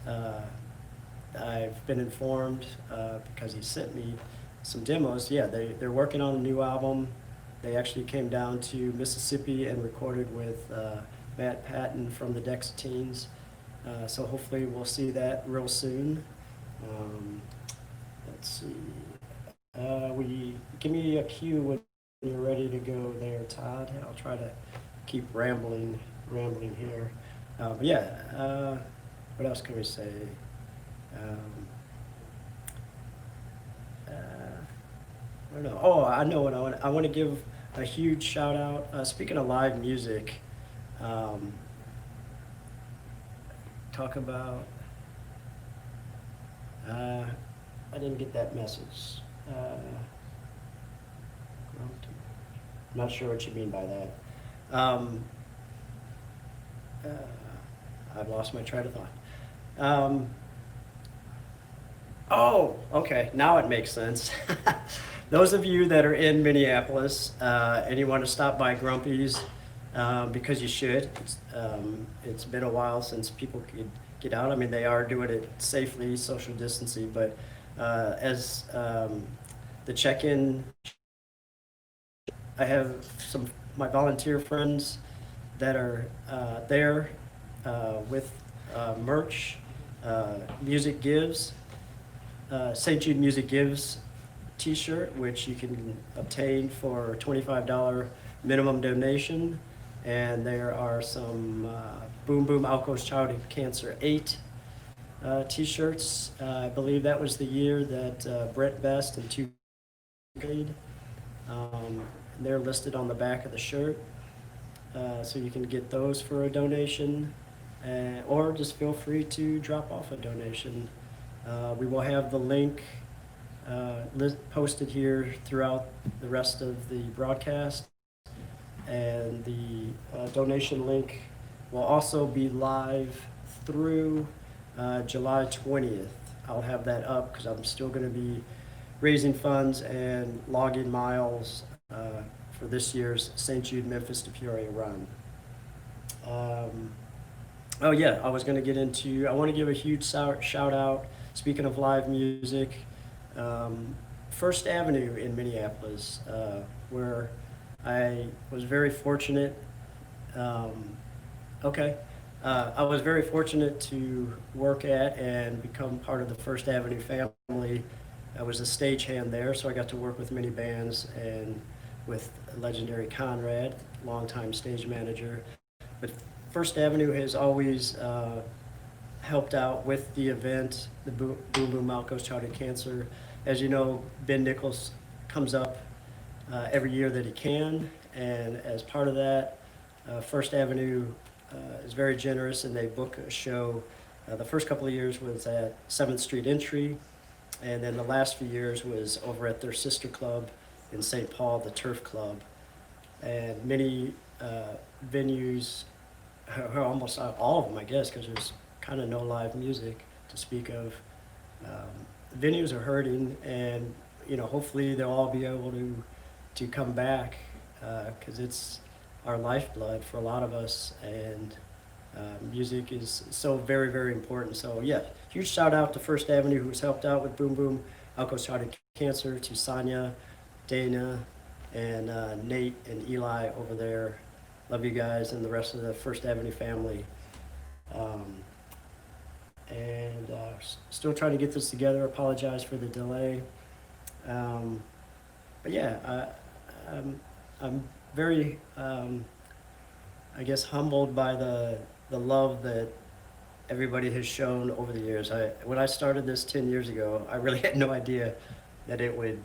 I've been informed because he sent me some demos. Yeah, they're working on a new album. They actually came down to Mississippi and recorded with Matt Patton from the Dexteens. So hopefully we'll see that real soon. Let's see. Give me a cue when you're ready to go there, Todd. I'll try to keep rambling here. But yeah, what else can we say? I don't know. Oh, I know what I want. I want to give a huge shout out. Speaking of live music, talk about. I didn't get that message. I'm not sure what you mean by that. I've lost my train of thought. Oh, okay. Now it makes sense. Those of you that are in Minneapolis and you want to stop by Grumpy's, because you should. It's been a while since people could get out. I mean, they are doing it safely, social distancing, but as the check-in, I have my volunteer friends that are there with merch. Music Gives, St. Jude Music Gives t-shirt, which you can obtain for $25 minimum donation. And there are some Boom Boom Alco's Childhood Cancer 8 t-shirts. I believe that was the year that Brett Best and two played. They're listed on the back of the shirt. So you can get those for a donation, or just feel free to drop off a donation. We will have the link posted here throughout the rest of the broadcast, and the donation link will also be live through July 20th. I'll have that up because I'm still going to be raising funds and logging miles for this year's St. Jude Memphis to Peoria run. Oh yeah, I was going to get into, I want to give a huge shout out, speaking of live music, First Avenue in Minneapolis, where I was very fortunate. I was very fortunate to work at and become part of the First Avenue family. I was a stagehand there, so I got to work with many bands and with legendary Conrad, longtime stage manager. But First Avenue has always helped out with the event, the Boom Boom Alco's Childhood Cancer. As you know, Ben Nichols comes up every year that he can, and as part of that, First Avenue is very generous, and they book a show. The first couple of years was at 7th Street Entry, and then the last few years was over at their sister club in St. Paul, the Turf Club. And many venues, almost all of them, I guess, because there's kind of no live music to speak of. Venues are hurting, and hopefully they'll all be able to come back, because it's our lifeblood for a lot of us, and music is so very, very important. So yeah, huge shout out to First Avenue, who's helped out with Boom Boom Alco's Childhood Cancer, to Sonia, Dana, and Nate and Eli over there. Love you guys and the rest of the First Avenue family. Still trying to get this together. Apologize for the delay. But yeah, I'm very, I guess, humbled by the love that everybody has shown over the years. When I started this 10 years ago, I really had no idea that it would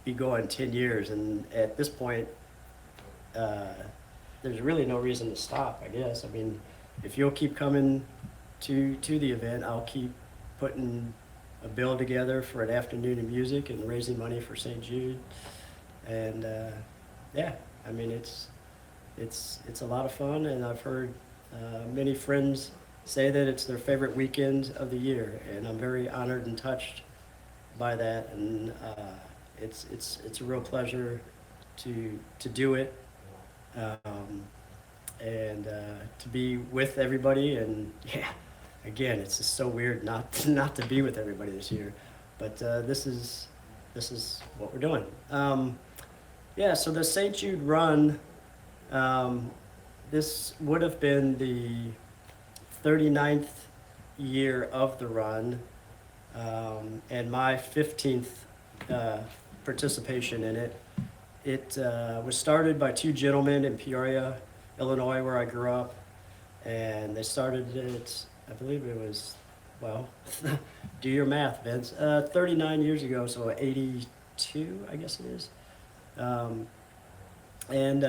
be going 10 years. And at this point, there's really no reason to stop, I guess. I mean, if you'll keep coming to the event, I'll keep putting a bill together for an afternoon of music and raising money for St. Jude. And yeah, I mean, it's a lot of fun, and I've heard many friends say that it's their favorite weekend of the year, and I'm very honored and touched by that. And it's a real pleasure to do it, and to be with everybody. And yeah, again, it's just so weird not to be with everybody this year, but this is what we're doing. Yeah, so the St. Jude run, this would have been the 39th year of the run, and my 15th participation in it. It was started by two gentlemen in Peoria, Illinois, where I grew up, and they started it, I believe it was, well, do your math, Vince, 39 years ago, so 82, I guess it is. And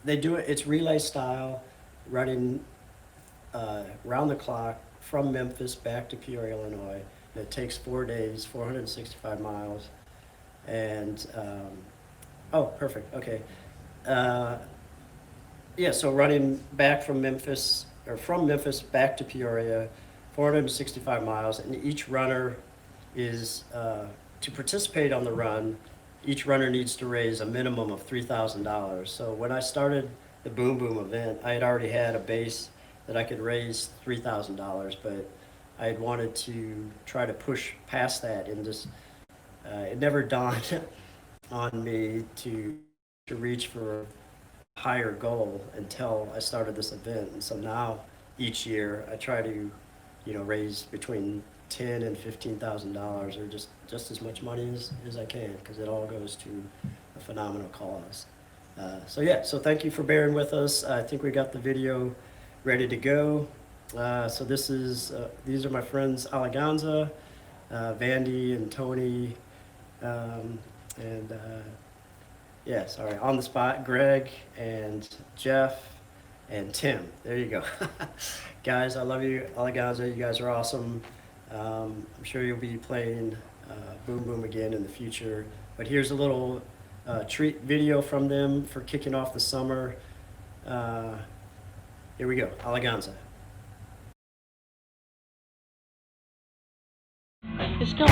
they do it, it's relay style, running round the clock from Memphis back to Peoria, Illinois. And it takes 4 days, 465 miles. And, oh, perfect, okay. Yeah, so running back from Memphis, or from Memphis back to Peoria, 465 miles, and each runner is, to participate on the run, each runner needs to raise a minimum of $3,000. So when I started the Boom Boom event, I had already had a base that I could raise $3,000, but I had wanted to try to push past that, and just it never dawned on me to reach for a higher goal until I started this event. And so now each year I try to, raise between $10,000 and $15,000, or just as much money as I can, because it all goes to a phenomenal cause. So yeah, so thank you for bearing with us. I think we got the video ready to go. So these are my friends Alleganza, Vandy and Tony, and yeah, sorry, on the spot, Greg and Jeff and Tim. There you go. Guys, I love you, Alleganza. You guys are awesome. I'm sure you'll be playing Boom Boom again in the future. But here's a little treat video from them for kicking off the summer. Here we go, Alleganza. Let's go.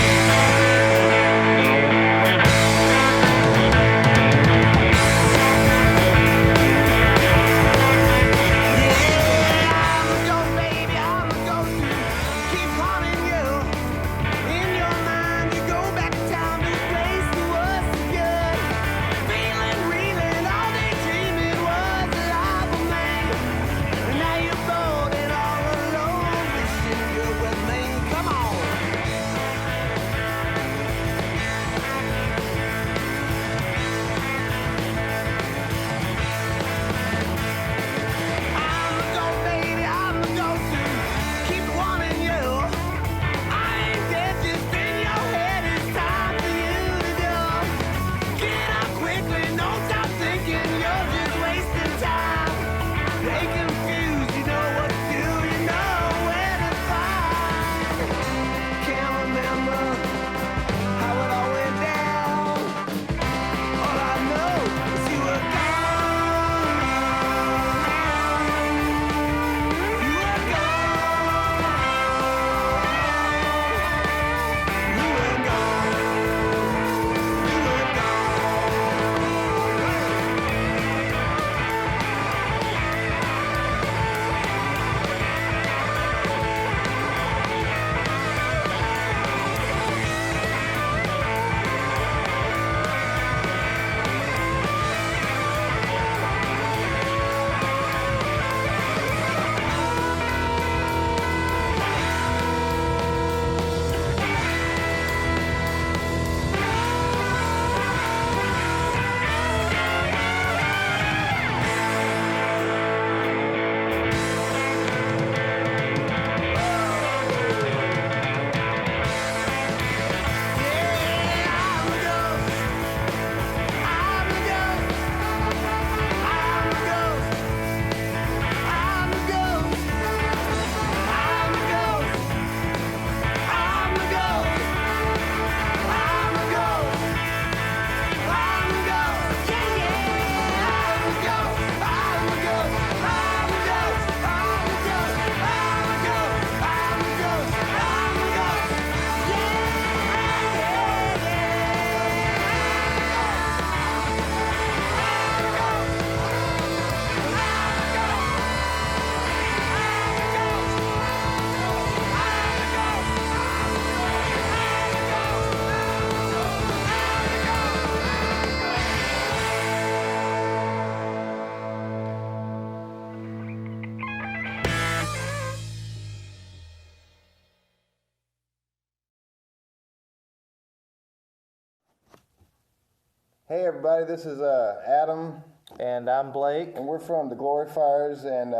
Hey everybody, this is Adam. And I'm Blake. And we're from the Glorifiers, and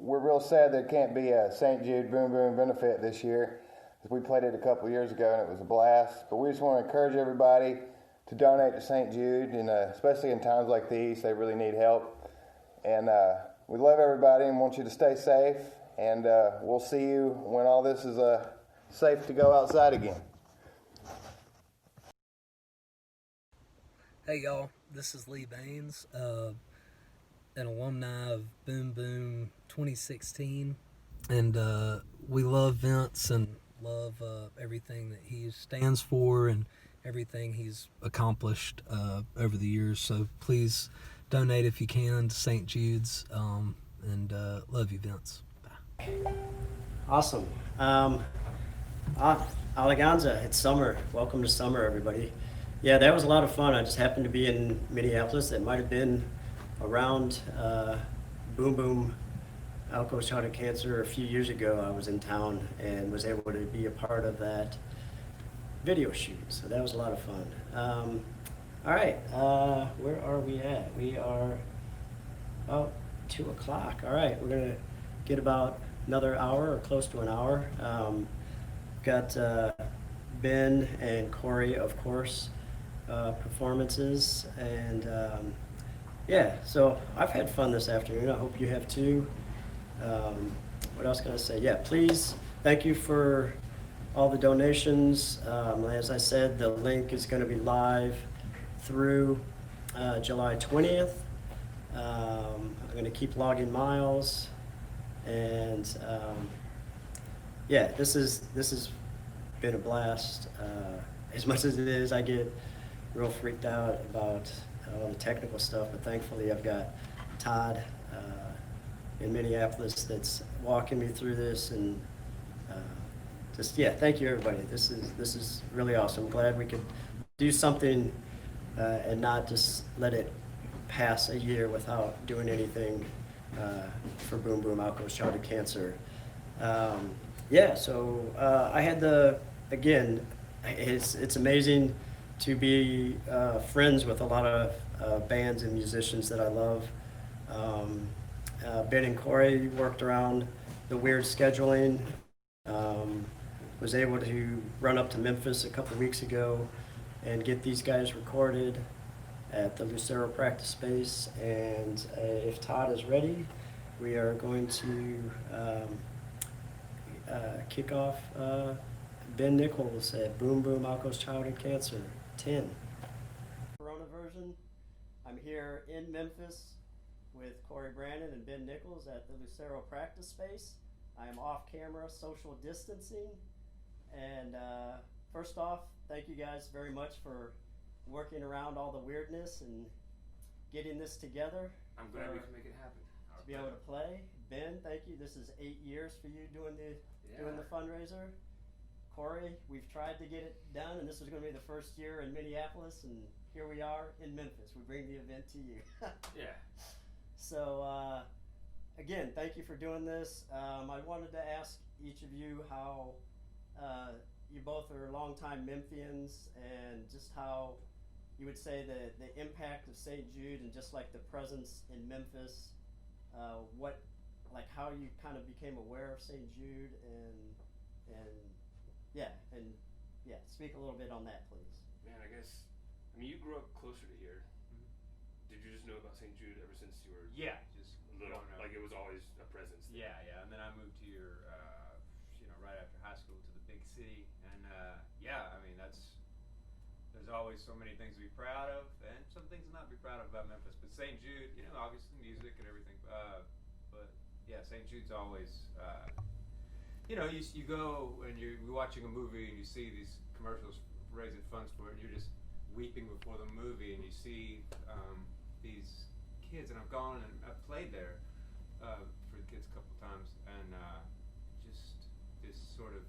we're real sad there can't be a St. Jude Boom Boom benefit this year. We played it a couple of years ago and it was a blast. But we just want to encourage everybody to donate to St. Jude, and especially in times like these, they really need help. And we love everybody and want you to stay safe. And we'll see you when all this is safe to go outside again. Hey y'all, this is Lee Baines, an alumni of Boom Boom 2016, and we love Vince and love everything that he stands for and everything he's accomplished over the years. So please donate if you can to St. Jude's, and love you, Vince. Bye. Awesome. Alleganza, it's summer. Welcome to summer, everybody. Yeah, that was a lot of fun. I just happened to be in Minneapolis. It might have been around Boom Boom Alco's Childhood Cancer a few years ago. I was in town and was able to be a part of that video shoot. So that was a lot of fun. All right, where are we at? We are about 2 o'clock. All right, we're gonna get about another hour or close to an hour. Got Ben and Corey, of course, performances, and yeah, so I've had fun this afternoon. I hope you have too. What else can I say? Yeah, please, thank you for all the donations. As I said, the link is going to be live through July 20th. I'm going to keep logging miles, and yeah, this has been a blast. As much as it is, I get real freaked out about all the technical stuff, but thankfully I've got Todd in Minneapolis that's walking me through this, and just, yeah, thank you everybody. This is really awesome. I'm glad we could do something and not just let it pass a year without doing anything for Boom Boom Alco's Childhood Cancer. Yeah, so I had again, it's amazing to be friends with a lot of bands and musicians that I love. Ben and Corey worked around the weird scheduling. Was able to run up to Memphis a couple weeks ago and get these guys recorded at the Lucero practice space. And if Todd is ready, we are going to kick off Ben Nichols at Boom Boom Alco's Childhood Cancer 10. Corona version. I'm here in Memphis with Corey Brandon and Ben Nichols at the Lucero practice space. I am off camera, social distancing. And first off, thank you guys very much for working around all the weirdness and getting this together. I'm glad we can make it happen. To be able to play. Ben, thank you. This is 8 years for you doing the fundraiser. Corey, we've tried to get it done, and this was going to be the first year in Minneapolis, and here we are in Memphis. We bring the event to you. Yeah. So, again, thank you for doing this. I wanted to ask each of you how you both are longtime Memphians, and just how you would say the impact of St. Jude and just like the presence in Memphis, how you kind of became aware of St. Jude, and speak a little bit on that, please. Man, you grew up closer to here. Did you just know about St. Jude ever since you were just little? Like it was always a presence there. Yeah. And then I moved here, right after high school to the big city, and there's always so many things to be proud of, and some things to not be proud of about Memphis. But St. Jude, obviously music and everything. But yeah, St. Jude's always, you go and you're watching a movie and you see these commercials raising funds for it, and you're just weeping before the movie, and you see these kids, and I've gone and I've played there for the kids a couple times, and just this sort of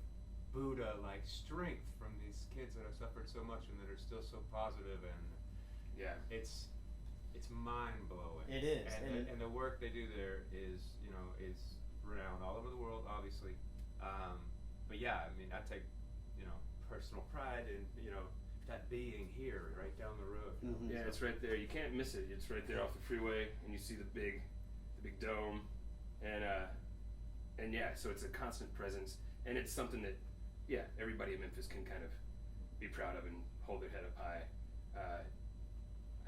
Buddha-like strength from these kids that have suffered so much and that are still so positive, and it's mind-blowing. It is, and the work they do there is renowned all over the world, obviously. But yeah, I take personal pride in that being here, right down the road. Mm-hmm. Yeah, it's right there. You can't miss it. It's right there off the freeway, and you see the big dome, and yeah, so it's a constant presence, and it's something that, yeah, everybody in Memphis can kind of be proud of and hold their head up high. I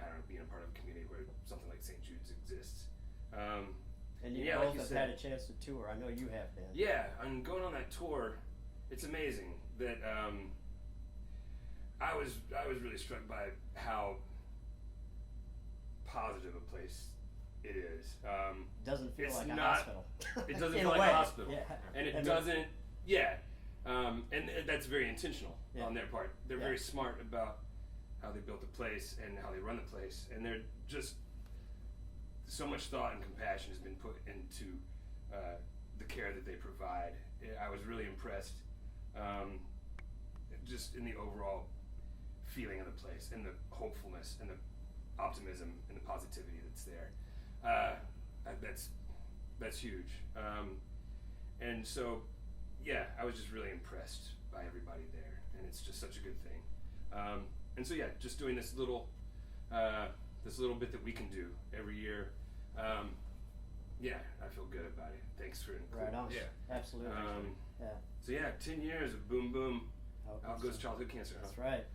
don't know, being a part of a community where something like St. Jude's exists. And you yeah, both like you have said, had a chance to tour. I know you have been. Yeah, and going on that tour, it's amazing that I was really struck by how positive a place it is. Doesn't feel it's like a not, hospital. It doesn't In feel a like way, a hospital, yeah. and it I mean- doesn't. Yeah, and that's very intentional Yeah. on their part. They're Yeah. very smart about how they built the place and how they run the place, and they're just so much thought and compassion has been put into the care that they provide. I was really impressed, just in the overall feeling of the place and the hopefulness and the optimism and the positivity that's there. That's huge. And so, yeah, I was just really impressed by everybody there, and it's just such a good thing. And so, yeah, just doing this little bit that we can do every year. Yeah, I feel good about it. Thanks for including. Right on. Yeah, Absolutely. Yeah. So yeah, 10 years of Boom Boom. Out goes childhood cancer. That's huh? right.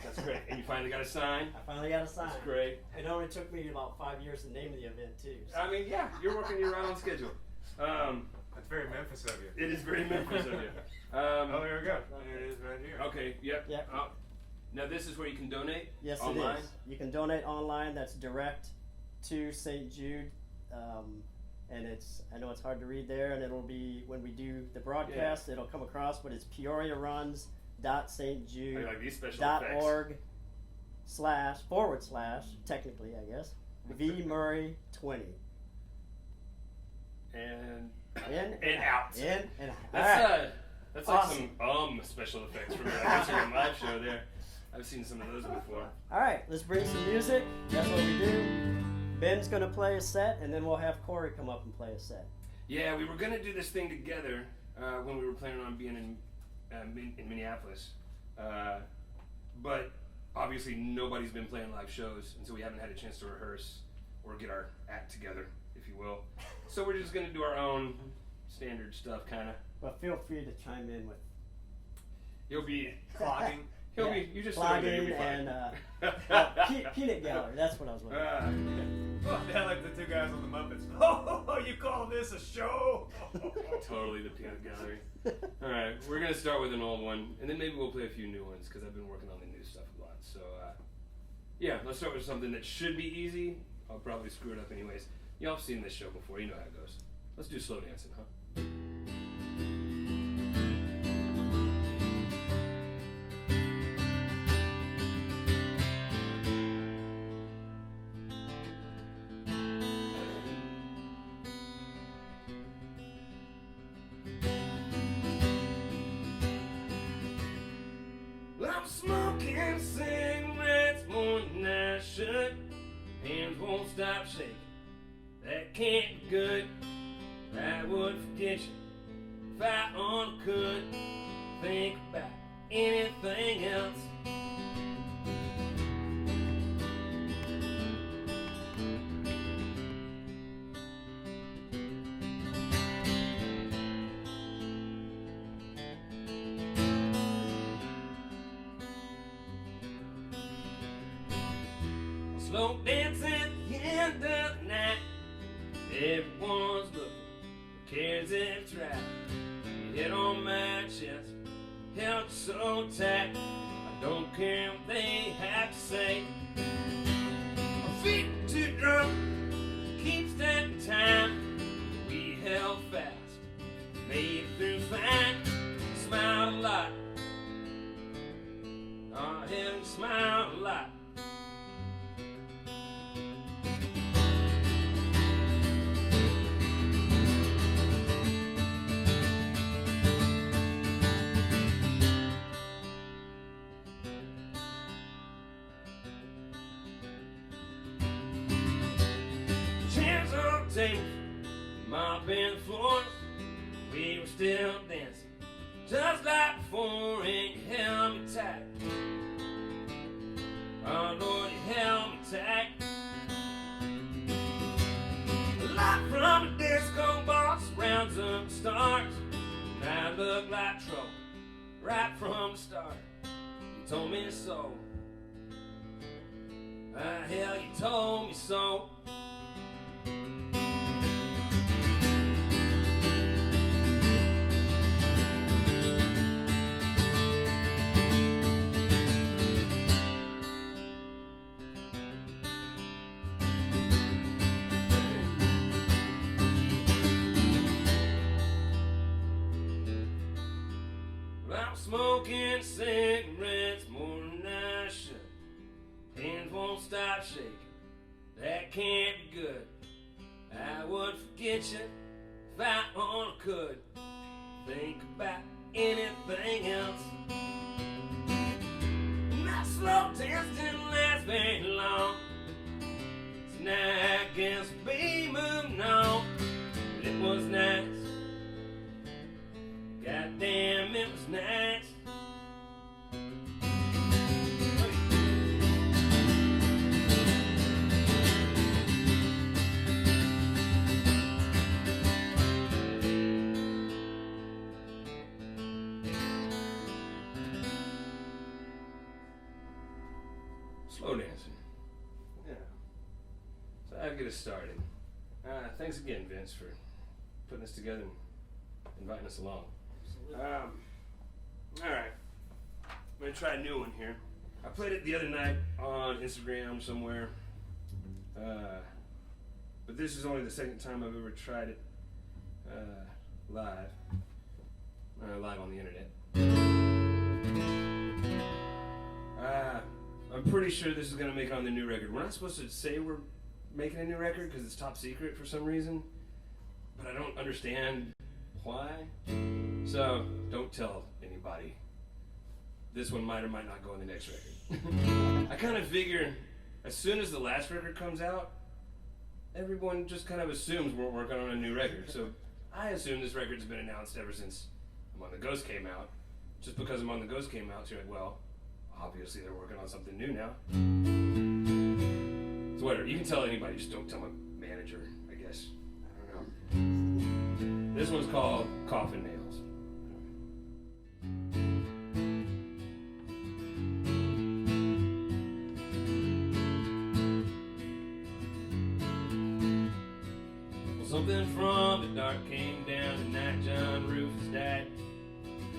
That's great. And you finally got a sign. I finally got a sign. That's great. It only took me about 5 years to name the event too. So. I mean, yeah, you're working right on schedule. That's very Memphis of you. It is very Memphis of you. Oh, there we go. There it is right here. Okay. Yep. Yep. Now this is where you can donate. Yes, online. it is. You can donate online. That's direct to St. Jude, and I know it's hard to read there, and it'll be when we do the broadcast. It'll come across, but it's peoriaruns.stjude.org// technically, I guess, V Murray 20. And In out. In and out. That's Awesome. like some special effects from that Instagram live show there. I've seen some of those before. All right, let's bring some music. That's what we do. Ben's gonna play a set, and then we'll have Corey come up and play a set. Yeah, we were gonna do this thing together when we were planning on being in Minneapolis, but obviously nobody's been playing live shows, and so we haven't had a chance to rehearse or get our act together, if you will. So we're just gonna do our own standard stuff, kind of. But feel free to chime in with. You'll be clogging. You just clogging you'll be and peanut gallery. That's what I was looking for. Oh, they're like the two guys on the Muppets. Oh, you call this a show? Totally the peanut gallery. All right, we're gonna start with an old one, and then maybe we'll play a few new ones because I've been working on the new stuff a lot. So yeah, let's start with something that should be easy. I'll probably screw it up anyways. Y'all have seen this show before. You know how it goes. Let's do slow dancing, huh? I'm smoking cigarettes more than I should. Hands won't stop shaking. That can't be good. I would forget you if I only could think about anything else. Slow dancing at the end of the night. Everyone's looking, cares if you try. You hit on my chest, held you so tight. I don't care what they have to say. My feet are too drunk to keep standing time. We held fast, made it through fine. Smiled a lot. Oh, hell, you smiled a lot. Chairs on tables, mopping the floors. We were still dancing, just like before, and you held me tight. attack. Light from a disco box rounds up the stars. And I look like trouble right from the start. You told me so. Hell, you told me so. I'm smoking cigarettes more than I should. Hands won't stop shaking. That can't be good. I would forget you if I only could. Think about anything else. My slow dance didn't last very long. So now I guess we'll be moving on. But it was nice. Goddamn, it was nice. Slow dancing. Yeah. So I'll get us started. Thanks again, Vince, for putting this together and inviting us along. Alright. I'm gonna try a new one here. I played it the other night on Instagram somewhere. But this is only the second time I've ever tried it live. Live on the internet. I'm pretty sure this is gonna make it on the new record. We're not supposed to say we're making a new record because it's top secret for some reason. But I don't understand why. So, don't tell anybody. This one might or might not go on the next record. I kind of figure as soon as the last record comes out, everyone just kind of assumes we're working on a new record. So, I assume this record's been announced ever since I'm on the Ghost came out. Just because I'm on the Ghost came out, so you're like, well, obviously they're working on something new now. So whatever, you can tell anybody, just don't tell my manager, I guess. I don't know. This one's called Coffin Nails. Something from the dark came down tonight. John Rufus died.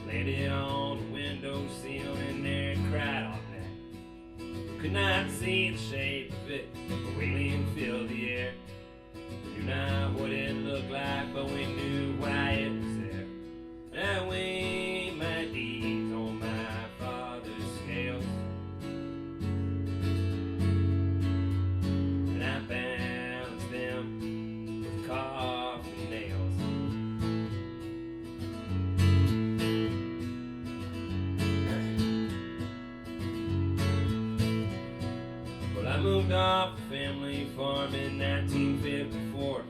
Landed on the windowsill and there and cried all night. Could not see the shape of it, a wailing filled the air. We knew not what it looked like, but we knew why it was there. I weighed my deeds on my father's scales, and I balanced them with coffin nails. Well, I moved off the family farm in 1954.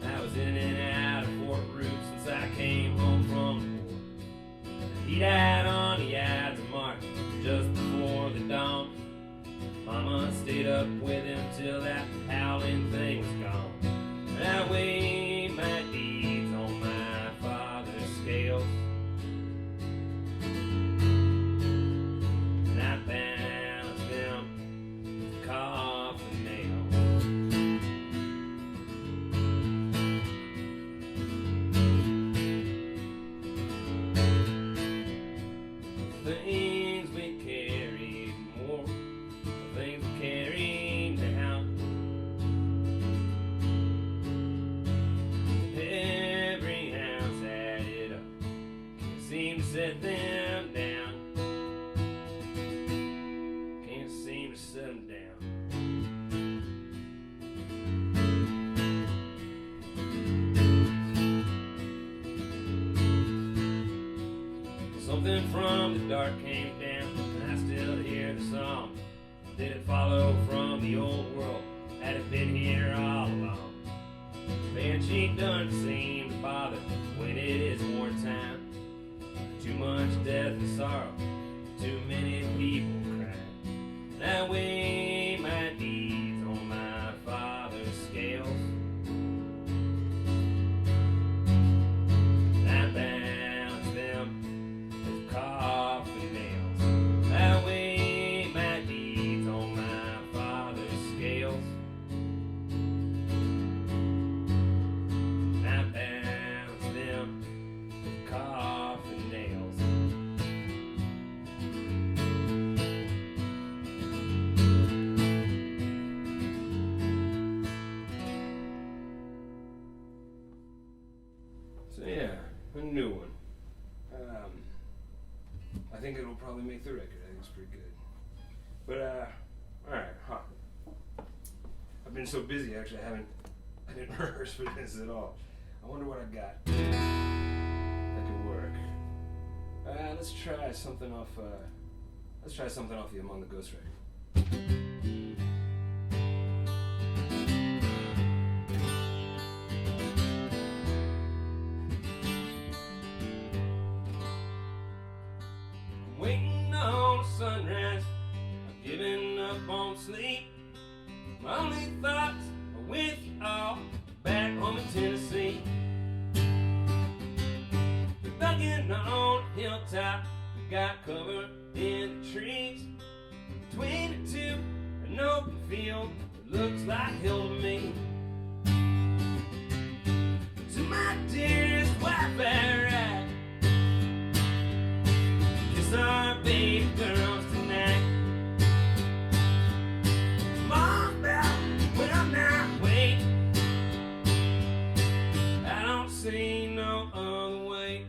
I was in and out of Fort Root since I came home from the war. He died on the Ides of March, just before the dawn. Mama stayed up with him till that howling thing was gone. And I weighed my deeds on my father's scales, and I balanced them with coffin nails. The things we carried more, the things we carried now. Every ounce added up, can't seem to set them down. Can't seem to set them down. Something from the dark came down, and I still hear the song. Did it follow from the old world? Had it been here all along? Banshee doesn't seem to bother when it is wartime. Too much death and sorrow, too many people crying. And I weigh my deeds I think it'll probably make the record. I think it's pretty good. But, alright, I've been so busy, actually, I didn't rehearse for this at all. I wonder what I got that could work. Let's try something off the Among the Ghosts record. I'm waiting on sunrise, I'm giving up on sleep. My only thoughts are with you all back home in Tennessee. We're thugging on a hilltop, we got cover in the trees. Between the two, an open field that looks like hell to me. To my dearest wife, alright, kiss our baby girls tonight. Mom's back, well now wait, I don't see no other way.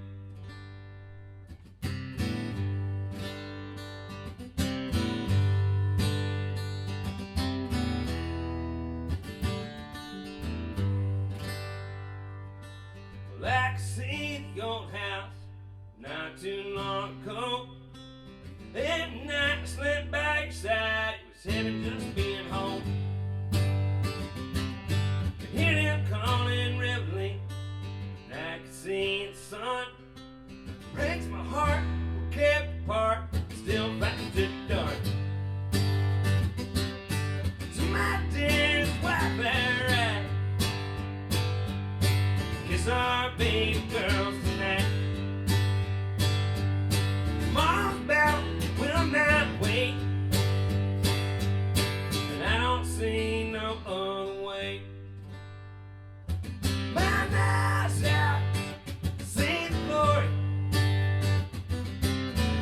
Well, I can see the old house not too long ago. That night I slept by your side, it was heaven just being home. Could hear them calling reveille, and I could see the sun. Breaks my heart, we're kept apart, still fighting to the dark. To my dearest wife, alright, kiss our baby girls tonight. Mom's about will not wait, and I don't see no other way. My eyes out, see the glory,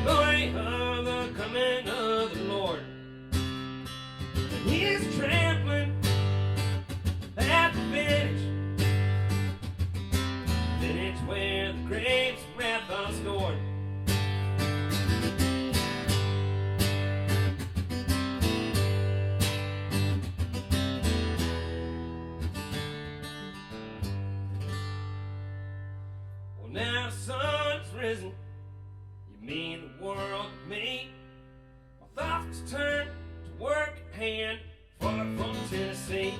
glory of the coming of the Lord. And He is trampling at the finish where the grapes of wrath are stored. Well, now the sun's risen, you mean the world to me. My thoughts turn to work at hand, far from Tennessee.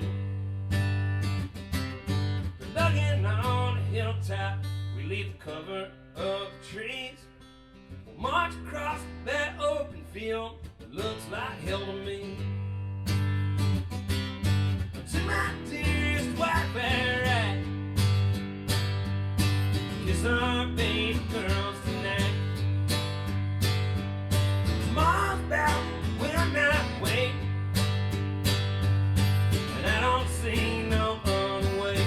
We're lugging on a hilltop, we leave the cover of the trees. We'll march across that open field that looks like hell to me. To my dearest wife, alright, kiss our baby girls tonight. Tomorrow's bout will not wait, and I don't see no other way.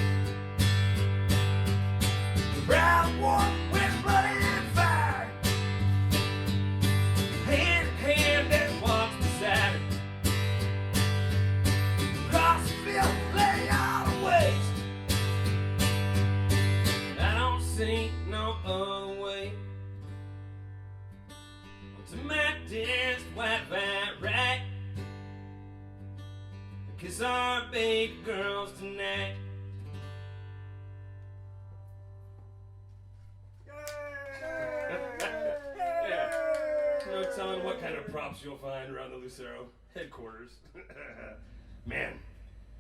The brown war with blood and fire, hand in hand that walks beside her. Across the field, lay all the waste, and I don't see no other way. To my dearest wife, right, kiss our baby girls tonight. Yeah. No telling what kind of props you'll find around the Lucero headquarters. Man.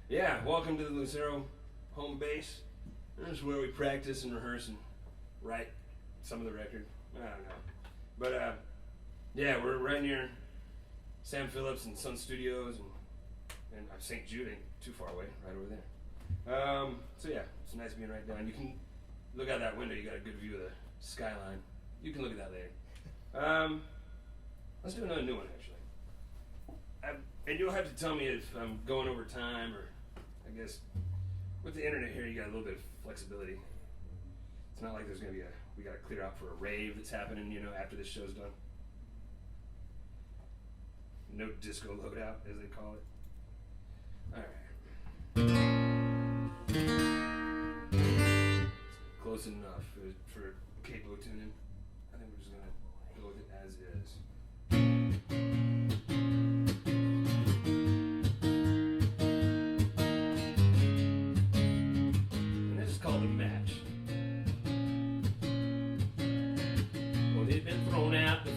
Yeah, welcome to the Lucero home base. This is where we practice and rehearse and write some of the record. I don't know. But, yeah, we're right near Sam Phillips and Sun Studios and St. Jude ain't too far away, right over there. So yeah, it's nice being right down. You can look out that window, you got a good view of the skyline. You can look at that later. Let's do another new one, actually. And you'll have to tell me if I'm going over time, or I guess with the internet here, you got a little bit of flexibility. It's not like there's gonna be we gotta clear out for a rave that's happening, you know, after this show's done. No disco loadout, as they call it. Alright. Close enough for capo tuning. I think we're just gonna go with it as is.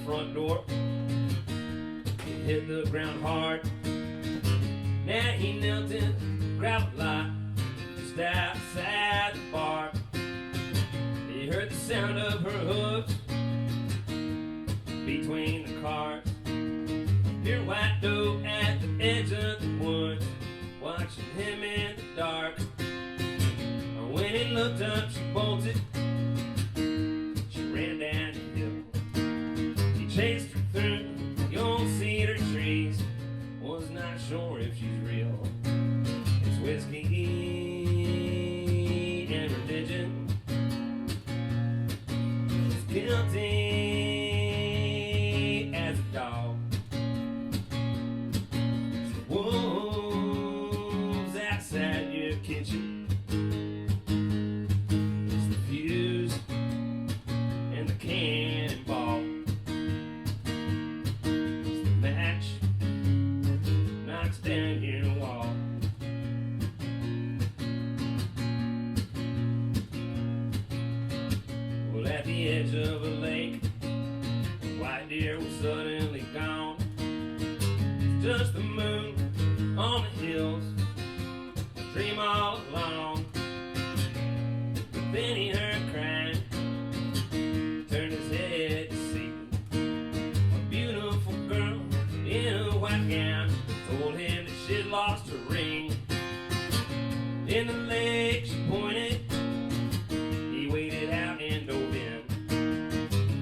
front door. He hit the ground hard. Now he knelt in the gravel lot just outside the bar. He heard the sound of her hooves between the cars. Here White dove at the edge of the woods, watching him in the dark. When he looked up, she bolted. She ran down the hill. He chased her through the old cedar trees. Was not sure if she's real. It's whiskey and religion. He's guilty as a dog. Wolves outside your kitchen. It's the fuse and the cannonball. It's the match knocks down your wall. Well, at the edge of a lake, the white deer was suddenly gone. It's just the moon on the hills, a dream all along. But then he heard crying, turned his head to see a beautiful girl in a white gown. Told him that she'd lost her ring. In the lake she pointed, he waded out and dove in.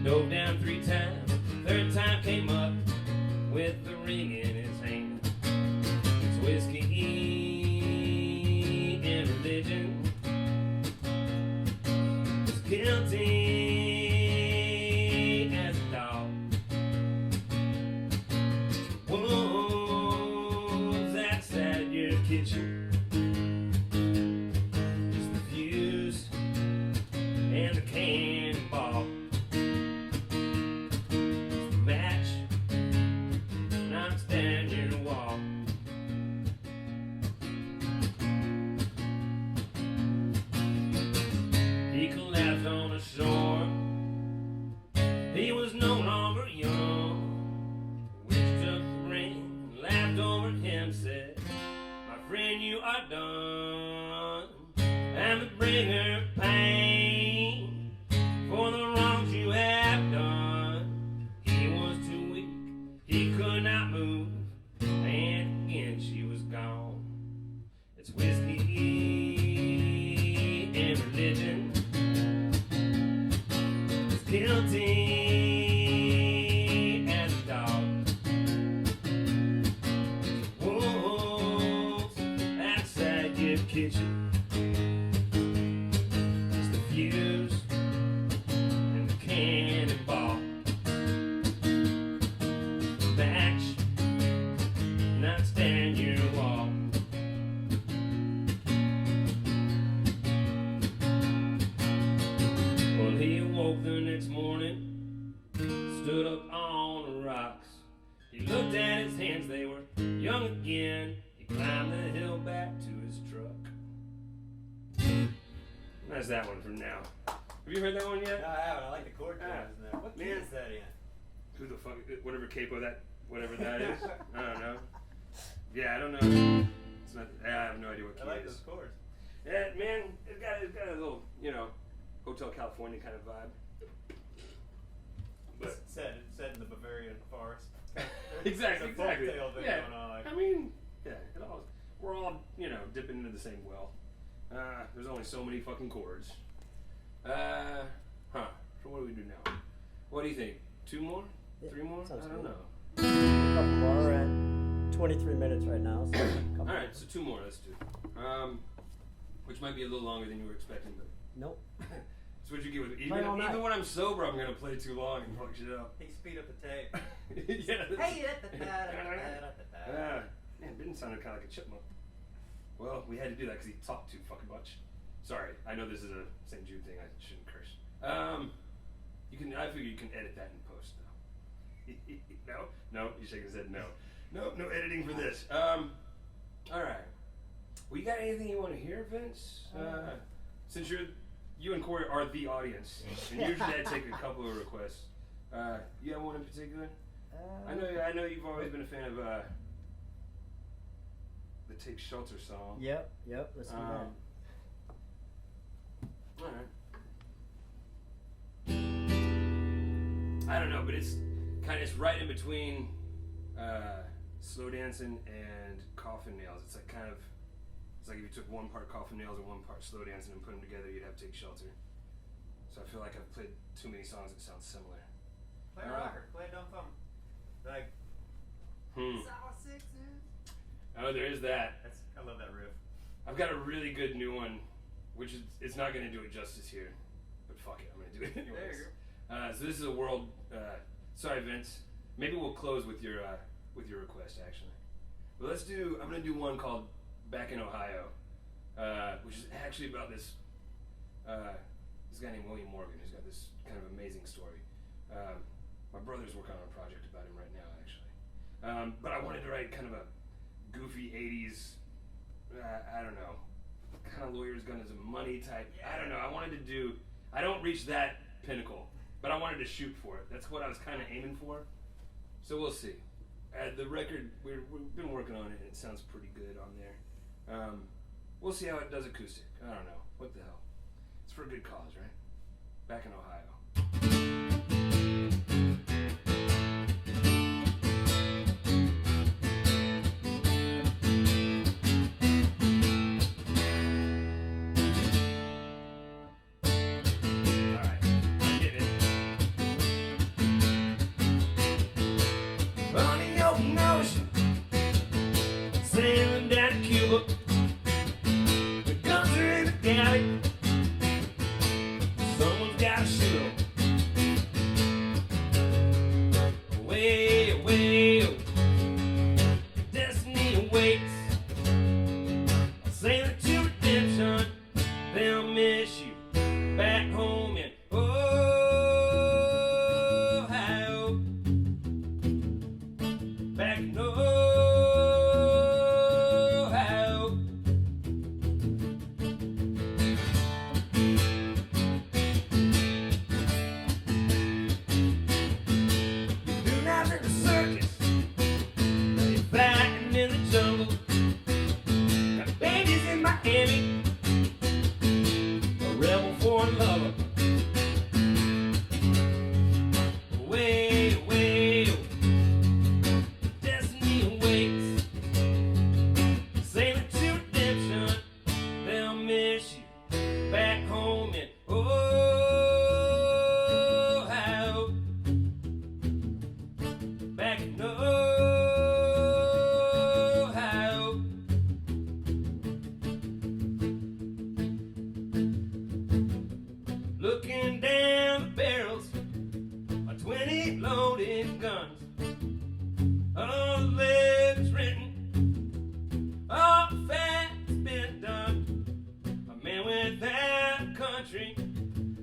Dove down 3 times, third time came up with the ring in his hand. It's whiskey and religion. It's guilty as a dog. Wolves outside your kitchen. It's the fuse and the cannonball. It's the match knocks down your wall. He collapsed on the shore. He was no longer young. Witch took the ring and laughed over at him, said, "My friend, you are done. I'm the bringer of pain for the wrongs you have done." He was too weak, he could not move, and again she was gone. It's whiskey and religion. It's guilty as a dog. Wolves outside your kitchen. It's the fuse and the cannonball. The match knocks down your wall. Well, he awoke the next morning, stood up on the rocks. He looked at his hands, they were young again. He climbed the hill back to his truck. That's that one from now. Have you heard that one yet? No, I haven't. I like the chord changes in there. What key is that in? Who the fuck? Whatever capo that, whatever that is. I don't know. Yeah, I don't know. It's not. I have no idea what key I like it is. those chords. Yeah, man, it's got a little, Hotel California kind of vibe. But It's set in the Bavarian forest. exactly. It's a folktale thing Yeah. going on. Like. I mean, yeah, we're all, dipping into the same well. There's only so many fucking chords. So what do we do now? What do you think? 2 more? 3 more? I don't know. A couple more. We're at 23 minutes right now. So all right, so 2 more. Let's do. Which might be a little longer than you were expecting, but nope. That's what you get with Play all night. even when I'm sober. I'm gonna play too long and fuck shit up. Hey, speed up the tape. Yeah. Hey, Man, Ben sounded kind of like a chipmunk. Well, we had to do that because he talked too fucking much. Sorry, I know this is a St. Jude thing. I shouldn't curse. I figure you can edit that in post, though. No, he's shaking his head. No, no editing for this. All right. Well, you got anything you want to hear, Vince? Since you and Corey are the audience, and usually I take a couple of requests. You have one in particular? I know you've always been a fan of the Take Shelter song. Yep, let's do that. Alright. I don't know, but it's right in between slow dancing and coffin nails. It's like it's like if you took one part coffin nails and one part slow dancing and put them together, you'd have Take Shelter. So I feel like I've played too many songs that sound similar. Play a rocker. Play a dumb thumb. Like. Solid sixes. Oh, there is that. I love that riff. I've got a really good new one, which is it's not going to do it justice here, but fuck it, I'm going to do it anyways. There you go. So this is a world. Sorry, Vince. Maybe we'll close with your request actually. But I'm going to do one called "Back in Ohio," which is actually about this guy named William Morgan who's got this kind of amazing story. My brother's working on a project about him right now, actually. But I wanted to write kind of a goofy 80s, I don't know, kind of lawyers, guns, and money type. I don't know. I don't reach that pinnacle, but I wanted to shoot for it. That's what I was kind of aiming for. So we'll see. The record, we've been working on it, and it sounds pretty good on there. We'll see how it does acoustic. I don't know. What the hell? It's for a good cause, right? Back in Ohio. Sailing down to Cuba, the guns are in the galley. Someone's gotta shoot 'em. Away, away, destiny awaits. Sailing to redemption, they'll miss you back home in Ohio. Back in Ohio. Looking down the barrels of 20 loaded guns. All the legs written, all the facts been done. A man without a country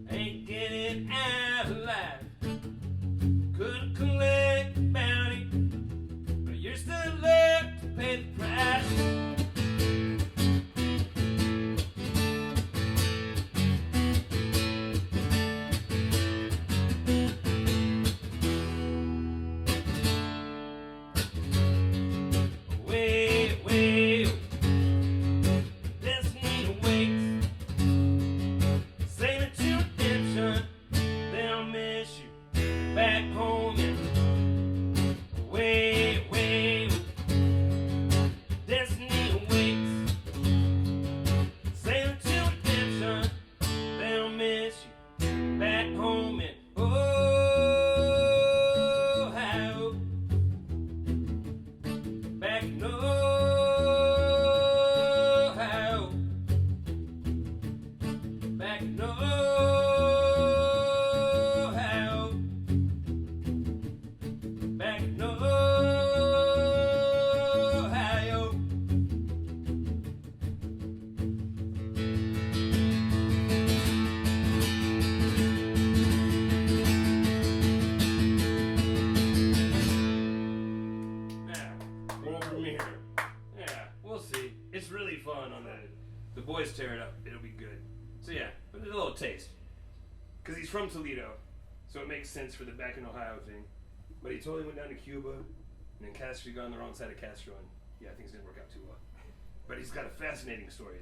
ain't getting out alive. Couldn't collect the bounty, but you're still left to pay the price. The boys tear it up. It'll be good. So yeah, but a little taste. Because he's from Toledo. So it makes sense for the back in Ohio thing. But he totally went down to Cuba, and then Castro got on the wrong side of Castro, and yeah, things didn't work out too well. But he's got a fascinating story.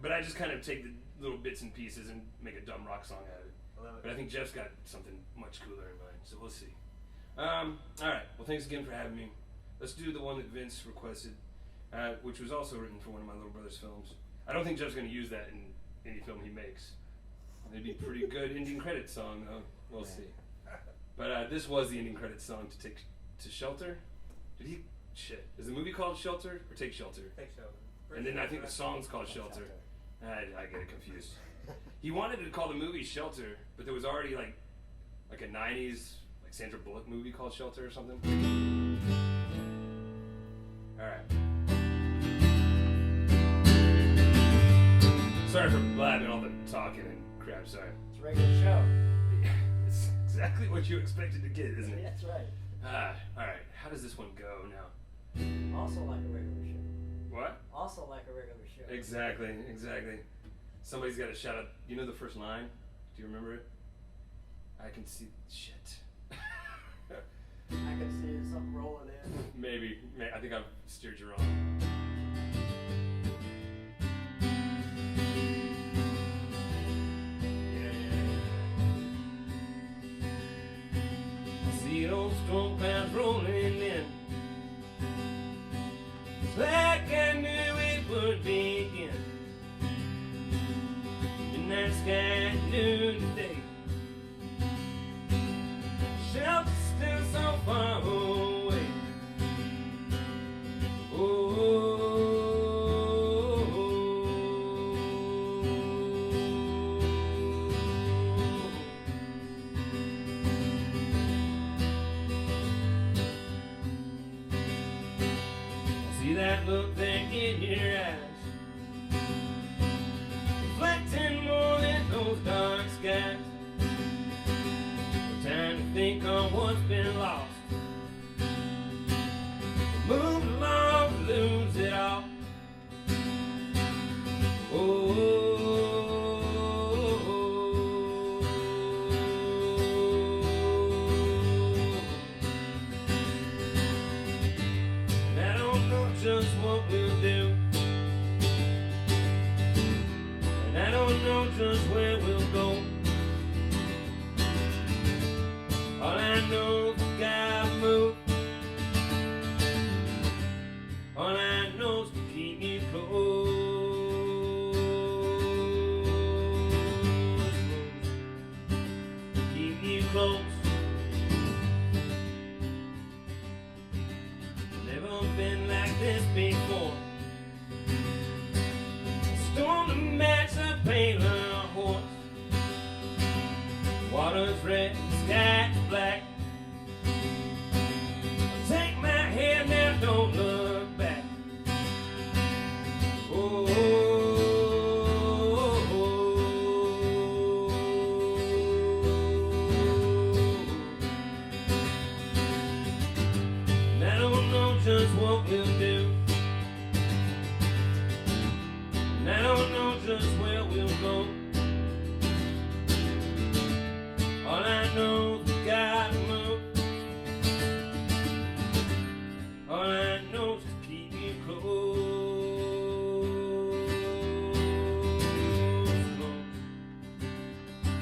But I just kind of take the little bits and pieces and make a dumb rock song out of it. But I think Jeff's got something much cooler in mind, so we'll see. All right, well, thanks again for having me. Let's do the one that Vince requested, which was also written for one of my little brother's films. I don't think Jeff's going to use that in any film he makes. It'd be a pretty good ending credits song, though. We'll see. But this was the ending credits song to Take to Shelter. Did he? Shit. Is the movie called Shelter or Take Shelter? Take Shelter. And then I think the song's called Shelter. I get it confused. He wanted to call the movie Shelter, but there was already like a 90s like Sandra Bullock movie called Shelter or something. All right. Sorry for blabbing all the talking and crap. Sorry. It's a regular show. It's exactly what you expected to get, isn't it? That's right. All right. How does this one go now? Also like a regular show. What? Also like a regular show. Exactly. Somebody's got to shout out. You know the first line? Do you remember it? I can see shit. I can see something rolling in. Maybe. I think I've steered you wrong. See those storm clouds rolling in. It's like I knew it would begin. In that sky noon today. Shelter's still so far away. See that look there in your eyes, reflecting more than those dark skies. No time to think on what's been lost. Move along, lose it all. And I don't know just what we'll do, and I don't know just where we'll go. All I know is we gotta move. All I know is to keep you close. Keep you close. Never been like this before. Storm to match a paler horse. Water's red, sky's black. Take my hand now, don't look back. And I don't know just what we'll do, and I don't know just where we'll go. All I know is we gotta move. All I know is to keep you close.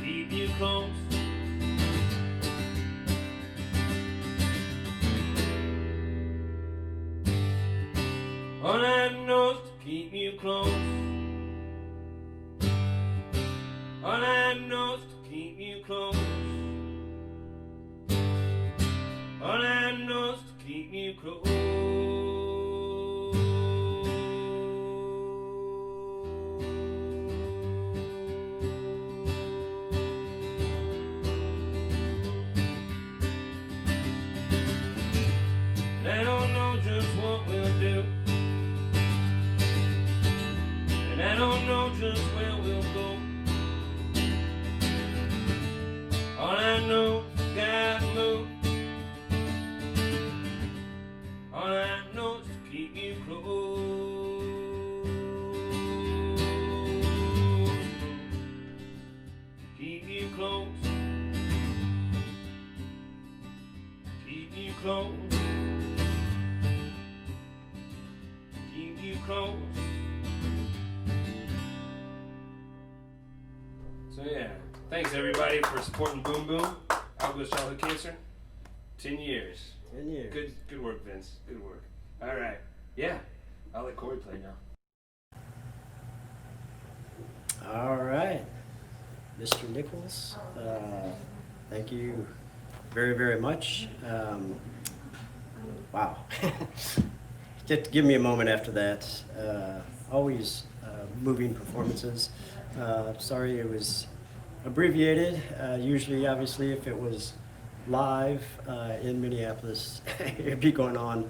Keep you close. All I know is to keep you close. All I know is to keep you close. All I know is to keep you close. And I don't know just what we'll do, and I don't know just where we'll go. All I know is we gotta move. All I close. Keep you close. So yeah, thanks everybody for supporting Boom Boom, Outgoes Childhood Cancer. 10 years. 10 years. Good work, Vince. Good work. All right. Yeah, I'll let Corey play now. All right, Mr. Nichols, thank you very, very much. Wow. Just give me a moment after that. Always moving performances. Sorry it was abbreviated. Usually, obviously, if it was live in Minneapolis, it'd be going on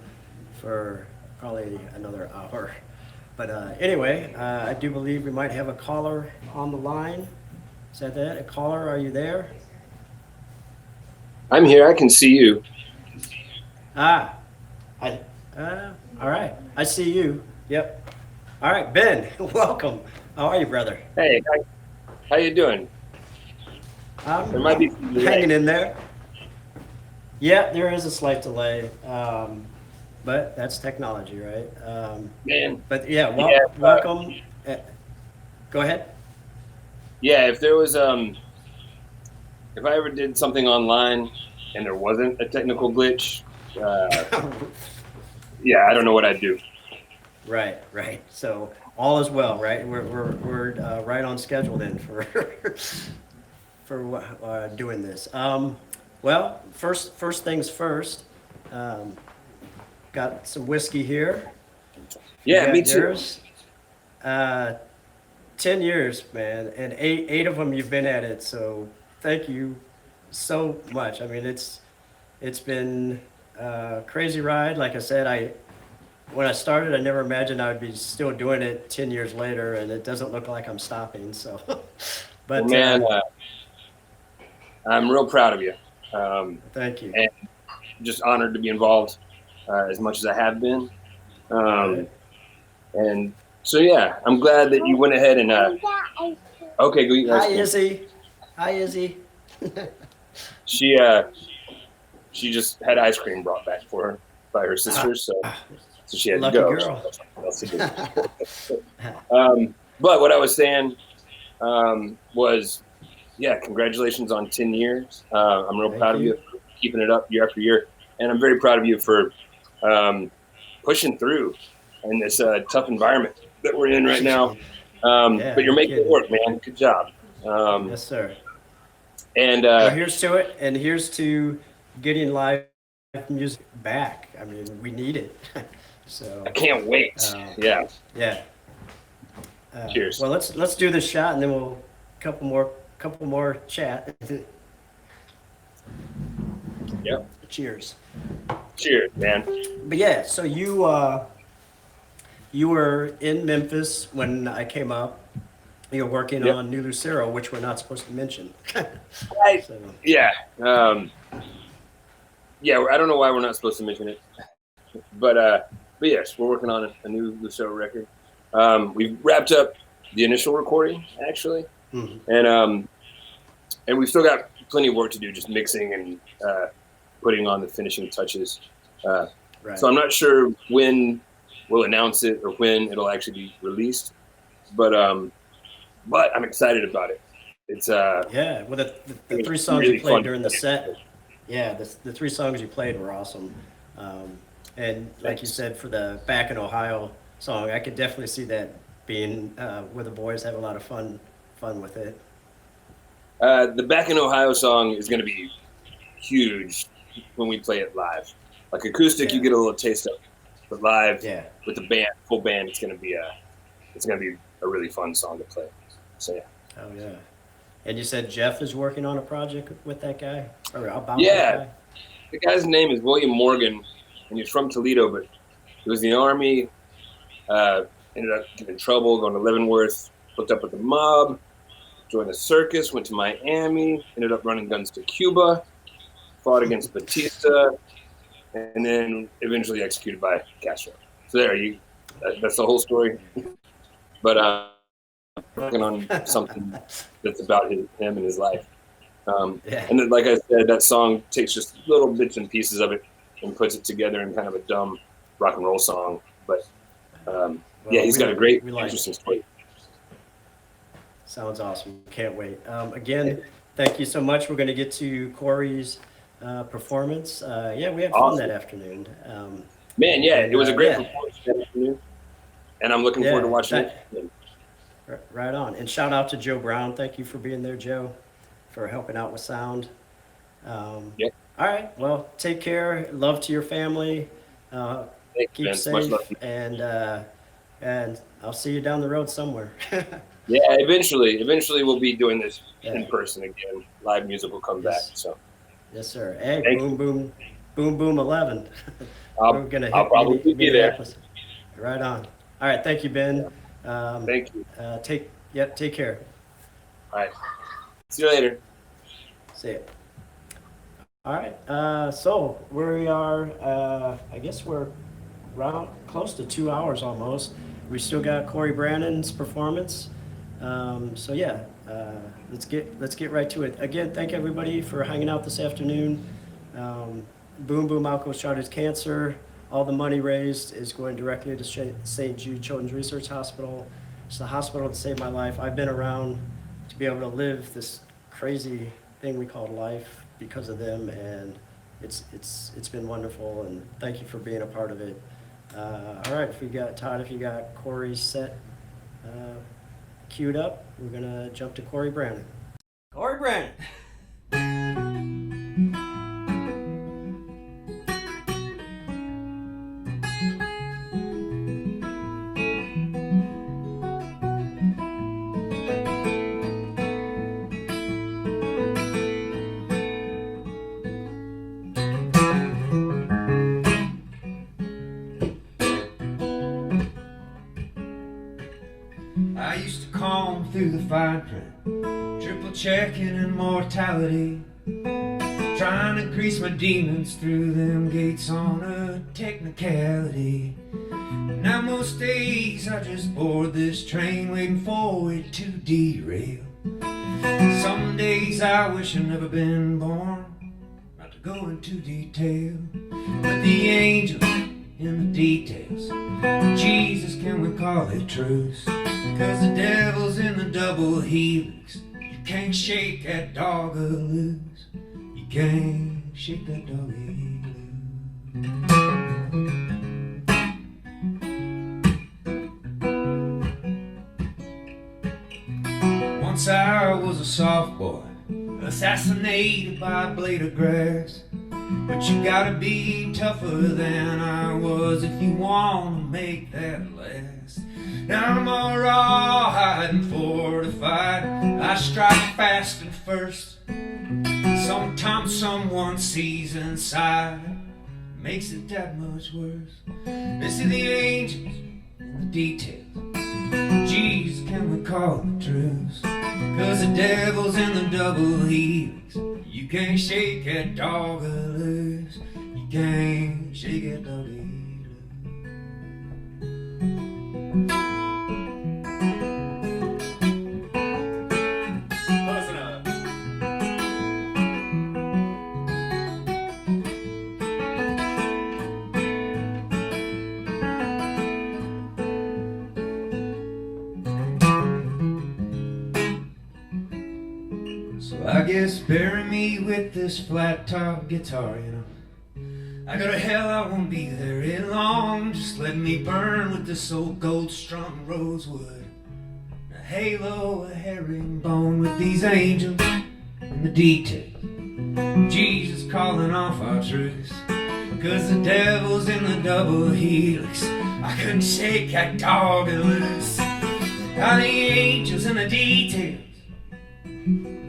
for probably another hour. But anyway, I do believe we might have a caller on the line. Is that it? A caller, are you there? I'm here. I can see you. All right. I see you. Yep. All right, Ben, welcome. How are you, brother? Hey, how you doing? There might be some delay. Hanging in there. Yeah, there is a slight delay. But that's technology, right? Man. But yeah, welcome. Go ahead. Yeah, if there was if I ever did something online and there wasn't a technical glitch, yeah, I don't know what I'd do. Right. So all is well, right? We're right on schedule then for doing this. Well, first things first. Got some whiskey here. Yeah, me too. Yours. 10 years, man, and eight of them you've been at it. So thank you so much. I mean, it's been a crazy ride. Like I said, when I started, I never imagined I would be still doing it 10 years later, and it doesn't look like I'm stopping. So, but man, I'm real proud of you. Thank you. And just honored to be involved. As much as I have been. And so, yeah, I'm glad that you went ahead and, okay, go eat ice cream. Hi, Izzy. She just had ice cream brought back for her by her sisters, so she had Lucky to go. girl. But what I was saying was, yeah, congratulations on 10 years. I'm real proud of you for keeping it up year after year. And I'm very proud of you for pushing through in this tough environment that we're in right now. But you're making it work, man. Good job. Yes, sir. And well, here's to it, and here's to getting live music back. I mean, we need it. So I can't wait. Yeah. Cheers. Well, let's do this shot, and then we'll couple more chat. Yep. Cheers. Cheers, man. But yeah, so you were in Memphis when I came up. You're working on New Lucero, which we're not supposed to mention. Yeah. Yeah, I don't know why we're not supposed to mention it. But yes, we're working on a new Lucero record. We've wrapped up the initial recording, actually. And we've still got plenty of work to do, just mixing and putting on the finishing touches. So I'm not sure when we'll announce it or when it'll actually be released, but I'm excited about it. It's well, the three songs you played during the set. Yeah, the three songs you played were awesome. And like you said, for the Back in Ohio song, I could definitely see that being where the boys have a lot of fun with it. The Back in Ohio song is going to be huge when we play it live. Like acoustic, you get a little taste of it, but live with the band, full band, it's going to be a really fun song to play. So yeah. Oh yeah. And you said Jeff is working on a project with that guy, or about that guy? The guy's name is William Morgan, and he's from Toledo, but he was in the Army. Ended up getting in trouble, going to Leavenworth, hooked up with the mob, joined the circus, went to Miami, ended up running guns to Cuba, fought against Batista, and then eventually executed by Castro. So that's the whole story. But I'm working on something that's about him and his life. And then, like I said, that song takes just little bits and pieces of it and puts it together in kind of a dumb rock and roll song. But yeah, he's got a great, interesting story. Sounds awesome. Can't wait. Again, thank you so much. We're going to get to Corey's performance. Yeah, we had fun that afternoon. Man, yeah, it was a great yeah. performance that afternoon, and I'm looking forward to watching it. Right on. And shout out to Joe Brown. Thank you for being there, Joe, for helping out with sound. Yeah. All right. Well, take care. Love to your family. Keep Vince. safe, and I'll see you down the road somewhere. Yeah, eventually we'll be doing this in person again. Live music will come back. So. Yes, sir. Hey, Thank boom, 11. We're gonna hit I'll probably be there. Right on. All right. Thank you, Ben. Thank you. Take care. All right. See you later. See ya. All right. So we are. I guess we're around close to 2 hours almost. We still got Corey Brandon's performance. So yeah, let's get right to it. Again, thank everybody for hanging out this afternoon. Boom Boom Outcomes Childhood Cancer. All the money raised is going directly to St. Jude Children's Research Hospital. It's the hospital that saved my life. I've been around to be able to live this crazy thing we call life because of them, and it's been wonderful. And thank you for being a part of it. All right, if you got Corey's set queued up, we're gonna jump to Corey Brandon. Corey Brandon. I used to comb through the fine print, triple checking immortality, trying to grease my demons through them gates on a technicality. Now most days I just board this train waiting for it to derail. Some days I wish I'd never been born, not to go into detail, but the angels in the details, Jesus, can we call it truth? Cause the devil's in the double helix. You can't shake that dog loose. You can't shake that dog loose. Once I was a soft boy, assassinated by a blade of grass. But you gotta be tougher than I was if you wanna make that last. Now I'm all rawhide and fortified. I strike fast and first. Sometimes someone sees inside, makes it that much worse. This is the angels in the details. Jesus, can we call the truth? Cause the devil's in the double helix. You can't shake that dog loose. You can't shake that dog loose. Listen up. So I guess bury me with this flat top guitar, you know. I go to hell, I won't be very long. Just let me burn with this old gold strung rosewood, a halo, a herringbone with these angels and the details. Jesus calling off our truth. Cause the devil's in the double helix. I couldn't shake that dog loose. How the angels and the details,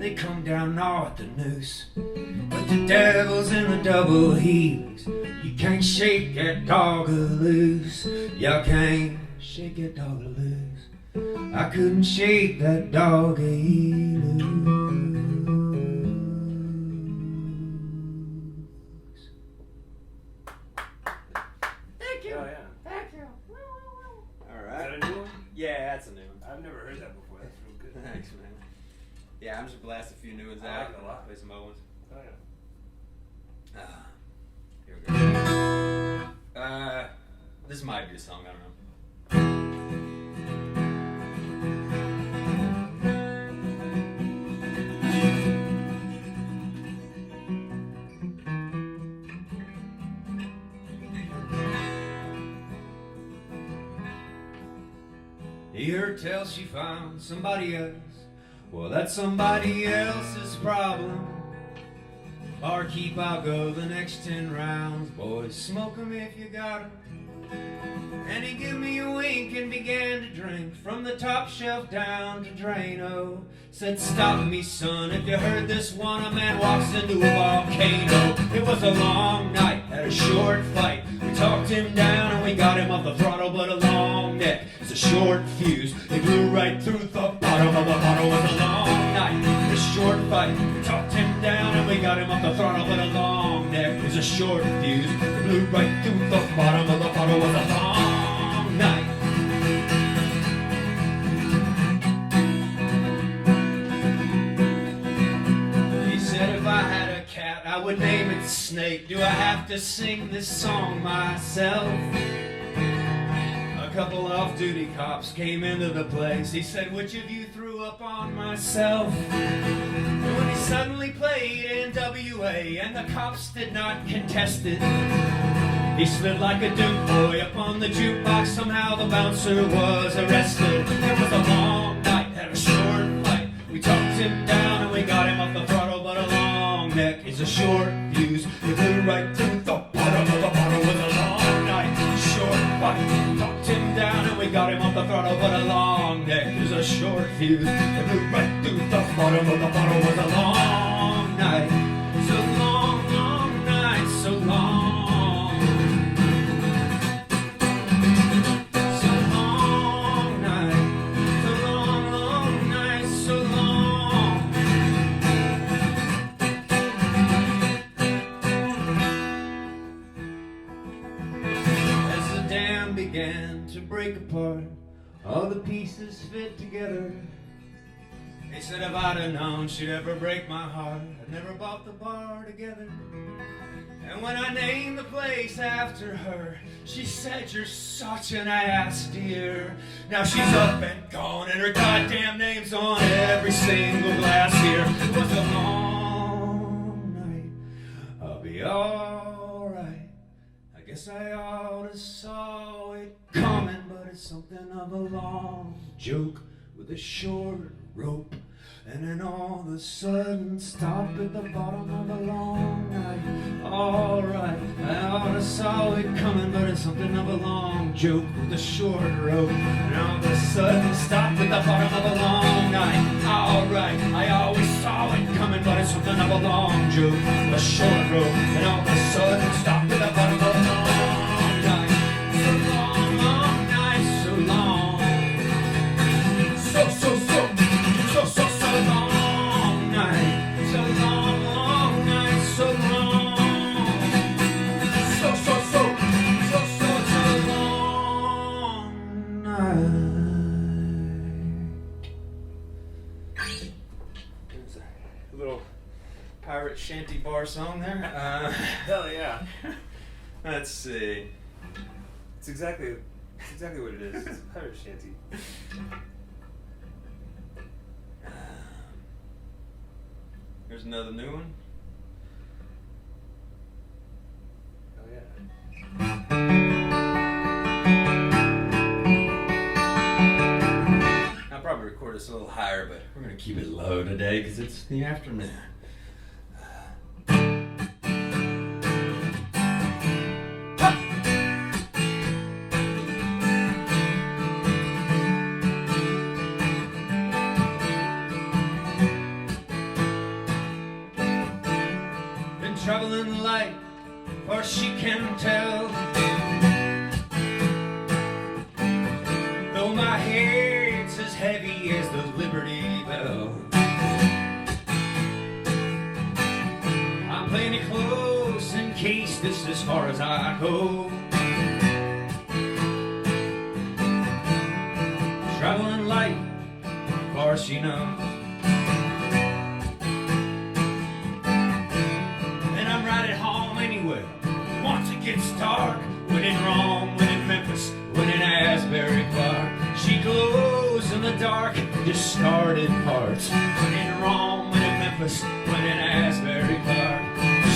they come down off the noose. But the devil's in the double helix. You can't shake that dog loose. You can't shake that dog loose. I couldn't shake that dog loose. Thank you. Oh, yeah. Thank you. All right. Is that a new one? Yeah, that's a new one. I've never heard that before. That's real good. Thanks, man. Yeah, I'm just blast a few new ones I out. like it a lot. Play some old ones. Oh, yeah. Here we go. This might be a song, I don't know. He heard tell she found somebody else. Well, that's somebody else's problem. Barkeep, I'll go the next 10 rounds. Boys, smoke 'em if you got 'em. And he give me a wink and began to drink from the top shelf down to Drano. Said, stop me, son, if you heard this one, a man walks into a volcano. It was a long night, had a short fight. We talked him down and we got him off the throttle, but a long neck is a short fuse. They blew right through the bottom of the bottle. It was a long night, a short fight. We talked him down and we got him off the throttle, but a long neck is a short fuse. They blew right through the bottom of the bottle. It was a long night. He said if I had a cat, I would name it Snake. Do I have to sing this song myself? A couple off-duty cops came into the place. He said, which of you threw up on myself? And when he suddenly played NWA and the cops did not contest it, he slid like a Duke boy up on the jukebox. Somehow the bouncer was arrested. It was a long night, had a short fight. We talked him down and we got him off the throttle, but a long neck is a short fuse. We blew right through the bottom of the bottle. With a long night, short fight. We talked him down and we got him off the throttle, but a long neck is a short fuse. We blew right through the bottom of the bottle. With a long night, so long, long night, so long. Began to break apart, all the pieces fit together. He said if I'd have known she'd ever break my heart, I'd never bought the bar together. And when I named the place after her, she said, you're such an ass, dear. Now she's up and gone and her goddamn name's on every single glass here. It was a long night, I'll be alright. I guess I oughta saw it coming, but it's something of a long joke with a short rope. And then all of a sudden stop at the bottom of a long night. Alright, I oughta saw it coming, but it's something of a long joke with a short rope. And all of a sudden stop at the bottom of a long night. Alright, I always saw it coming, but it's something of a long joke with a short rope. And all of a sudden stop at the bottom of a long night. So long, long night, so long. So long night, so long, long night, so long. So long night. There's a little pirate shanty bar song there. Hell yeah. Let's see. It's exactly what it is. It's a pirate shanty. Here's another new one. Oh yeah. I'll probably record this a little higher, but we're gonna keep it low today because it's the afternoon. Traveling light, or she can tell. Though my head's as heavy as the Liberty Bell, I'm playing it close in case this is as far as I go. Traveling light, far as she knows. Once it gets dark, when in Rome, when in Memphis, dark, discarded parts. When in Rome, when in Memphis, when in Asbury Park.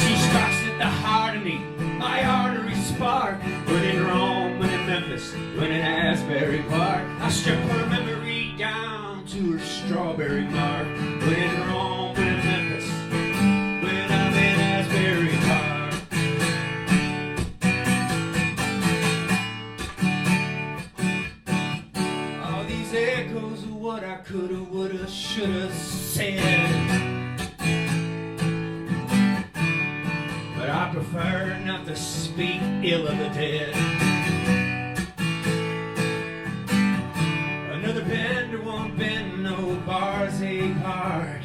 She strikes at the heart of me, my arteries spark. When in Rome, when in Memphis, when in Asbury Park. I strip her memory down to her strawberry mark. When in Rome, when in Memphis, when I'm in Asbury Park. All these echoes of what I coulda, woulda, shoulda said. But I prefer not to speak ill of the dead. Another bender won't bend no bars apart.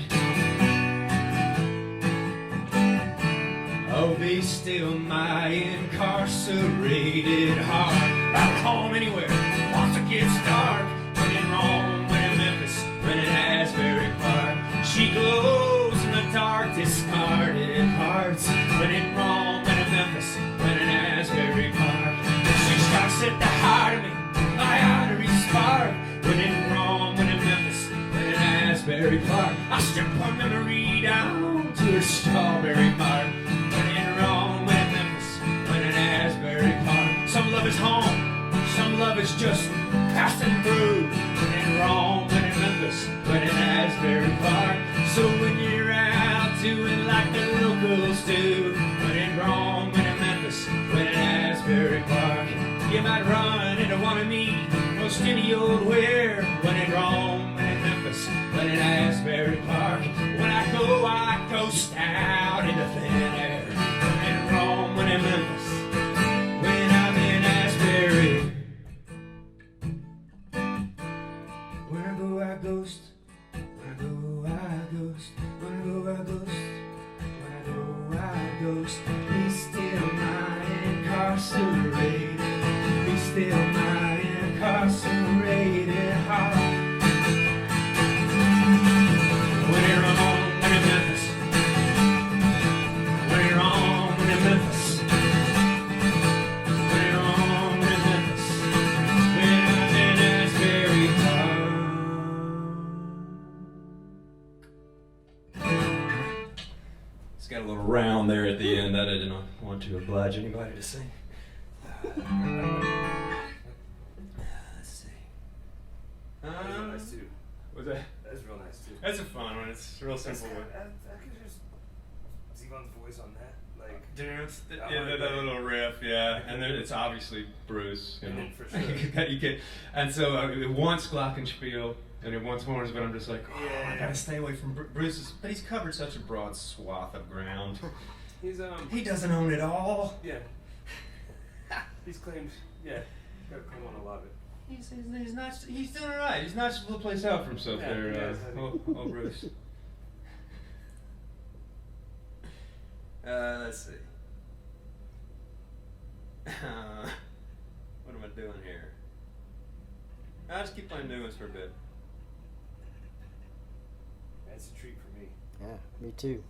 Oh, be still my incarcerated heart. I'll home anywhere once it gets dark. When in Rome, when in Memphis, when in Asbury Park. She glows in the dark, discarded parts. When in Rome, when in Memphis, when in Asbury Park. She strikes at the heart of me, my arteries spark. When in Rome, when in Memphis, when in Asbury Park. I strip her memory down to her strawberry mark. When in Rome, when in Memphis, when in Asbury Park. Some love is home, some love is just passing through. When in Rome, when in Memphis, when in Asbury Park. So when you're out doing like the locals do. When in Rome, when in Memphis, when in Asbury Park. You might run into one of me, most any old where. When in Rome, when in Memphis, when in Asbury Park. When I ghost out into thin air. When in Rome, when in Memphis, when I'm in Asbury. When I go, I ghost. When I go, I ghost. When I go, I ghost. When I go, I ghost. Be still my incarcerated. Be still my incarcerated heart. When in Rome, when in Memphis. When in Rome, when in Memphis. When in Rome, when in Memphis. When I'm in Asbury Park. It's got a little round there at the end that I didn't want to oblige anybody to sing. Let's see. That's real nice too. What's that? That's real nice too. That's a fun one. It's real simple. I could just Zevon's voice on that, like Dance, yeah, that little riff, yeah, and then it's obviously Bruce, you know. For sure. you get, and so it wants glockenspiel and it wants horns, but I'm just like, I gotta stay away from Bruce's. But he's covered such a broad swath of ground. He doesn't own it all. Yeah. He's claimed, got claim on a lot of it. He's doing all right. He's not supposed to place out for himself there, oh Bruce. Let's see. What am I doing here? I'll just keep playing new ones for a bit. That's a treat for me. Yeah, me too.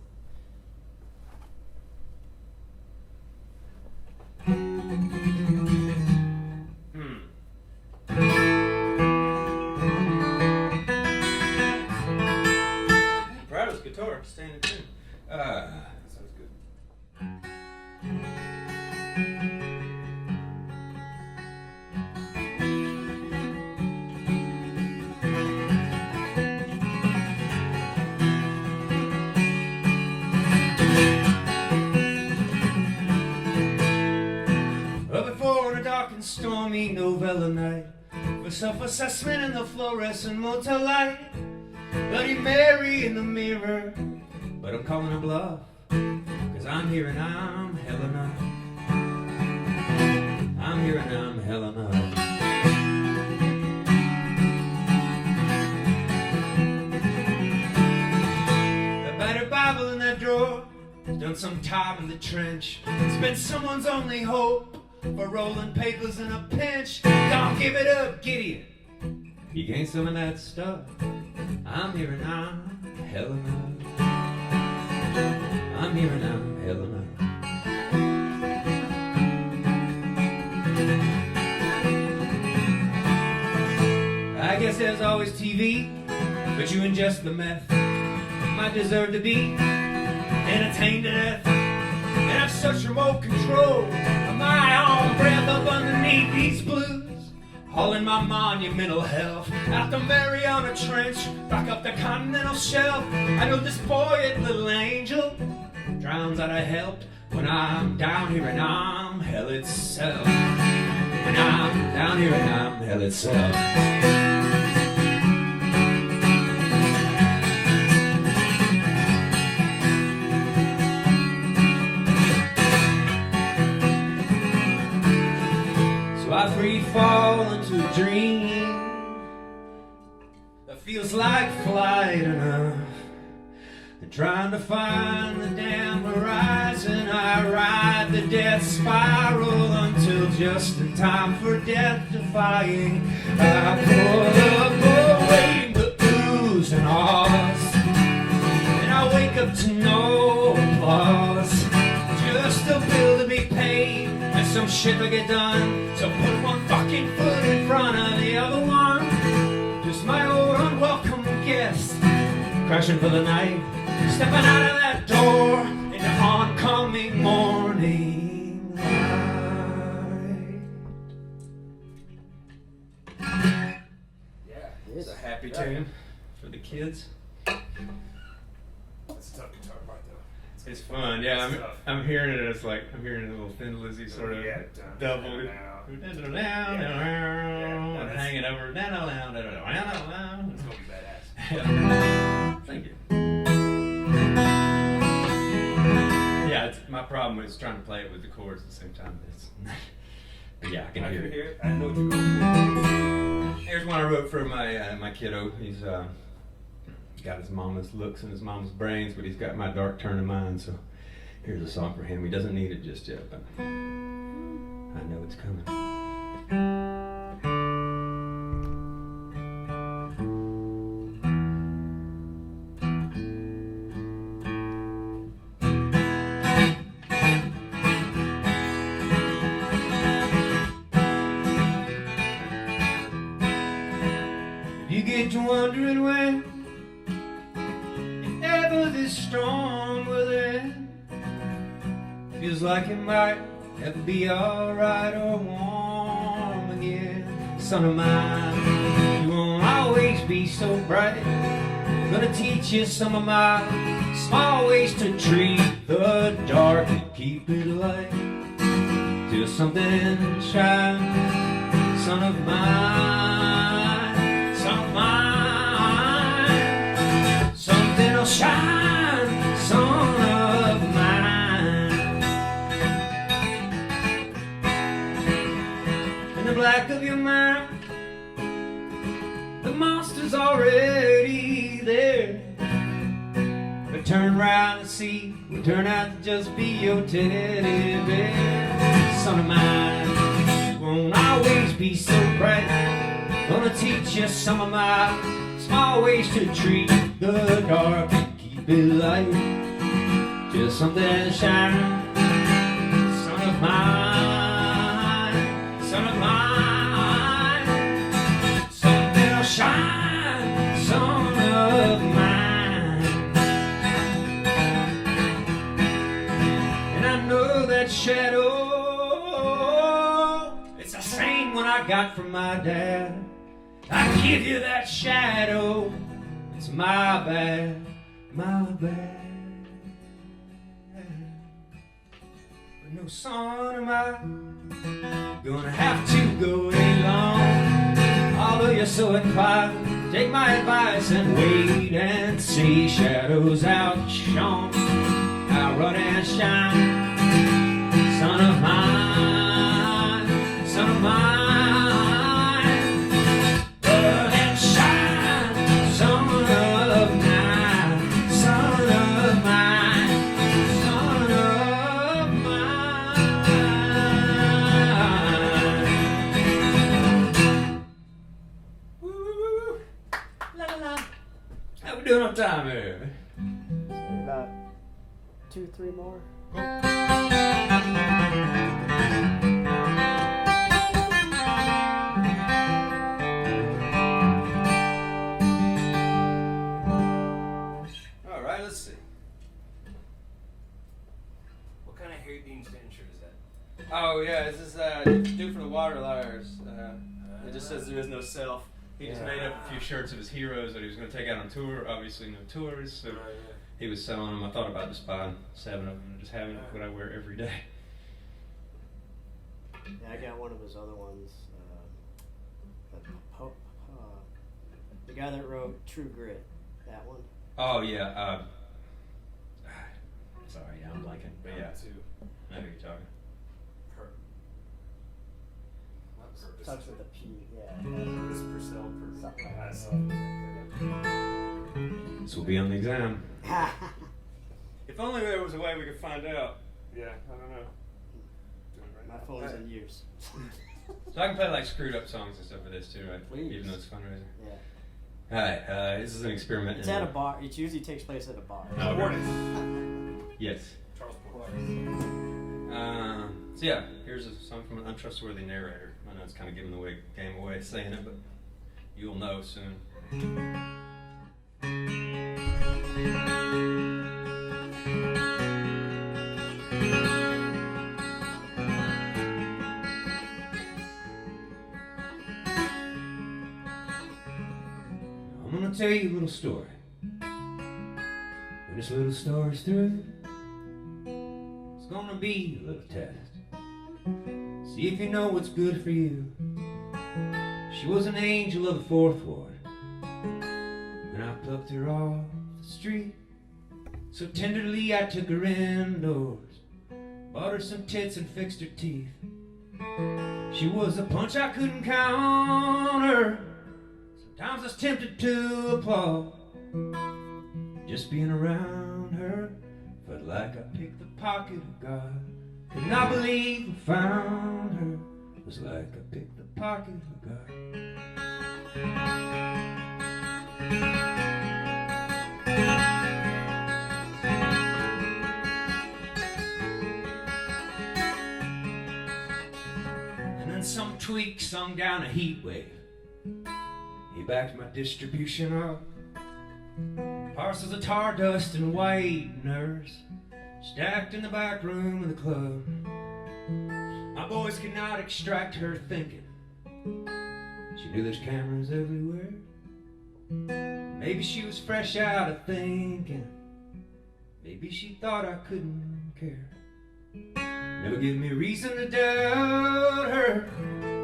Proud of his guitar, staying in tune. That sounds good. Up before on a dark and stormy Novella night, for self-assessment in the fluorescent motel light. Bloody Mary in the mirror, but I'm calling a bluff, 'cause I'm here and I'm hell enough. I'm here and I'm hell enough. A battered Bible in that drawer, done some time in the trench. It's been someone's only hope for rolling papers in a pinch. Don't give it up, Gideon. You gained some of that stuff. I'm here and I'm hell enough. I'm here and I'm hell enough. I guess says always TV, but you ingest the meth. Might deserve to be entertained to death. And have such remote control of my own breath up underneath these blues. All in my monumental health. Out the Mariana Trench, back up the continental shelf. I know this buoyant little angel drowns out of help when I'm down here and I'm hell itself. When I'm down here and I'm hell itself. I free fall into a dream that feels like flight enough. And trying to find the damn horizon, I ride the death spiral until just in time for death defying. I pull up away the oohs and ahs, and I wake up to no applause. Just a bill to be paid and some shit to get done. So put one fucking foot in front of the other one. Just my old unwelcome guest, crashing for the night, stepping out of that door into oncoming morning light. Yeah, it's a happy tune for the kids. That's a tough guitar part, though. It's fun, yeah. I'm hearing it as like I'm hearing a little Thin Lizzy sort of double. Hanging over. It's gonna be badass. Thank you. Yeah, my problem is trying to play it with the chords at the same time. But yeah, I can hear it. I know what you're going for. Here's one I wrote for my kiddo. He's got his mama's looks and his mama's brains, but he's got my dark turn of mind. So here's a song for him. He doesn't need it just yet, but I know it's coming. You get to wondering when ever this storm will end. Feels like it might never be alright or warm again. Son of mine, you won't always be so bright. Gonna teach you some of my small ways to treat the dark and keep it light. Till something shines, son of mine, son of mine. Something will shine, son of mine. In the black of your mind, the monster's already there. But turn around and see, will turn out to just be your teddy bear. Son of mine, you won't always be so bright. Gonna teach you some of my small ways to treat the dark and keep it light. Just something to shine, son of mine, son of mine. Something will shine, son of mine. And I know that shadow, it's the same one I got from my dad. I give you that shadow, it's my bad, my bad. But no, son of mine, gonna have to go along. Although you're so inclined, take my advice and wait and see. Shadows outshone, I'll run and shine. Son of mine, son of mine. How we doing on time here? About 2-3 more. Dean Stanton shirt is that? Oh yeah, this is dude from the Water Liars. It just says there is no self. He just made up a few shirts of his heroes that he was going to take out on tour. Obviously no tours, so he was selling them. I thought about just buying 7 of them and just having what I wear every day. Yeah, I got one of his other ones. The guy that wrote True Grit, that one. Oh yeah. Sorry, yeah, I'm blanking. But yeah, I know who you're talking. Starts with a P, yeah. This will be on the exam. If only there was a way we could find out. Yeah, I don't know. My phone's in use. So I can play like screwed up songs and stuff for this too, right? Please. Even though it's a fundraiser. Yeah. Alright, this is an experiment. It's at a bar. It usually takes place at a bar. Yes. Charles So yeah, here's a song from an untrustworthy narrator. I know it's kind of giving the game away saying it, but you'll know soon. I'm gonna tell you a little story. When this little story's through, it's gonna be a little test. See if you know what's good for you. She was an angel of the 4th Ward, and I plucked her off the street. So tenderly I took her indoors, bought her some tits and fixed her teeth. She was a punch I couldn't counter. Sometimes I was tempted to applaud. Just being around her felt like I picked the pocket of God. Could not believe I found her. It was like I picked the pocket of God. And then some tweak sung down a heat wave. He backed my distribution up. Parcels of tar dust and white nerves stacked in the back room of the club. My boys could not extract her thinking. She knew there's cameras everywhere. Maybe she was fresh out of thinking. Maybe she thought I couldn't care. Never give me reason to doubt her.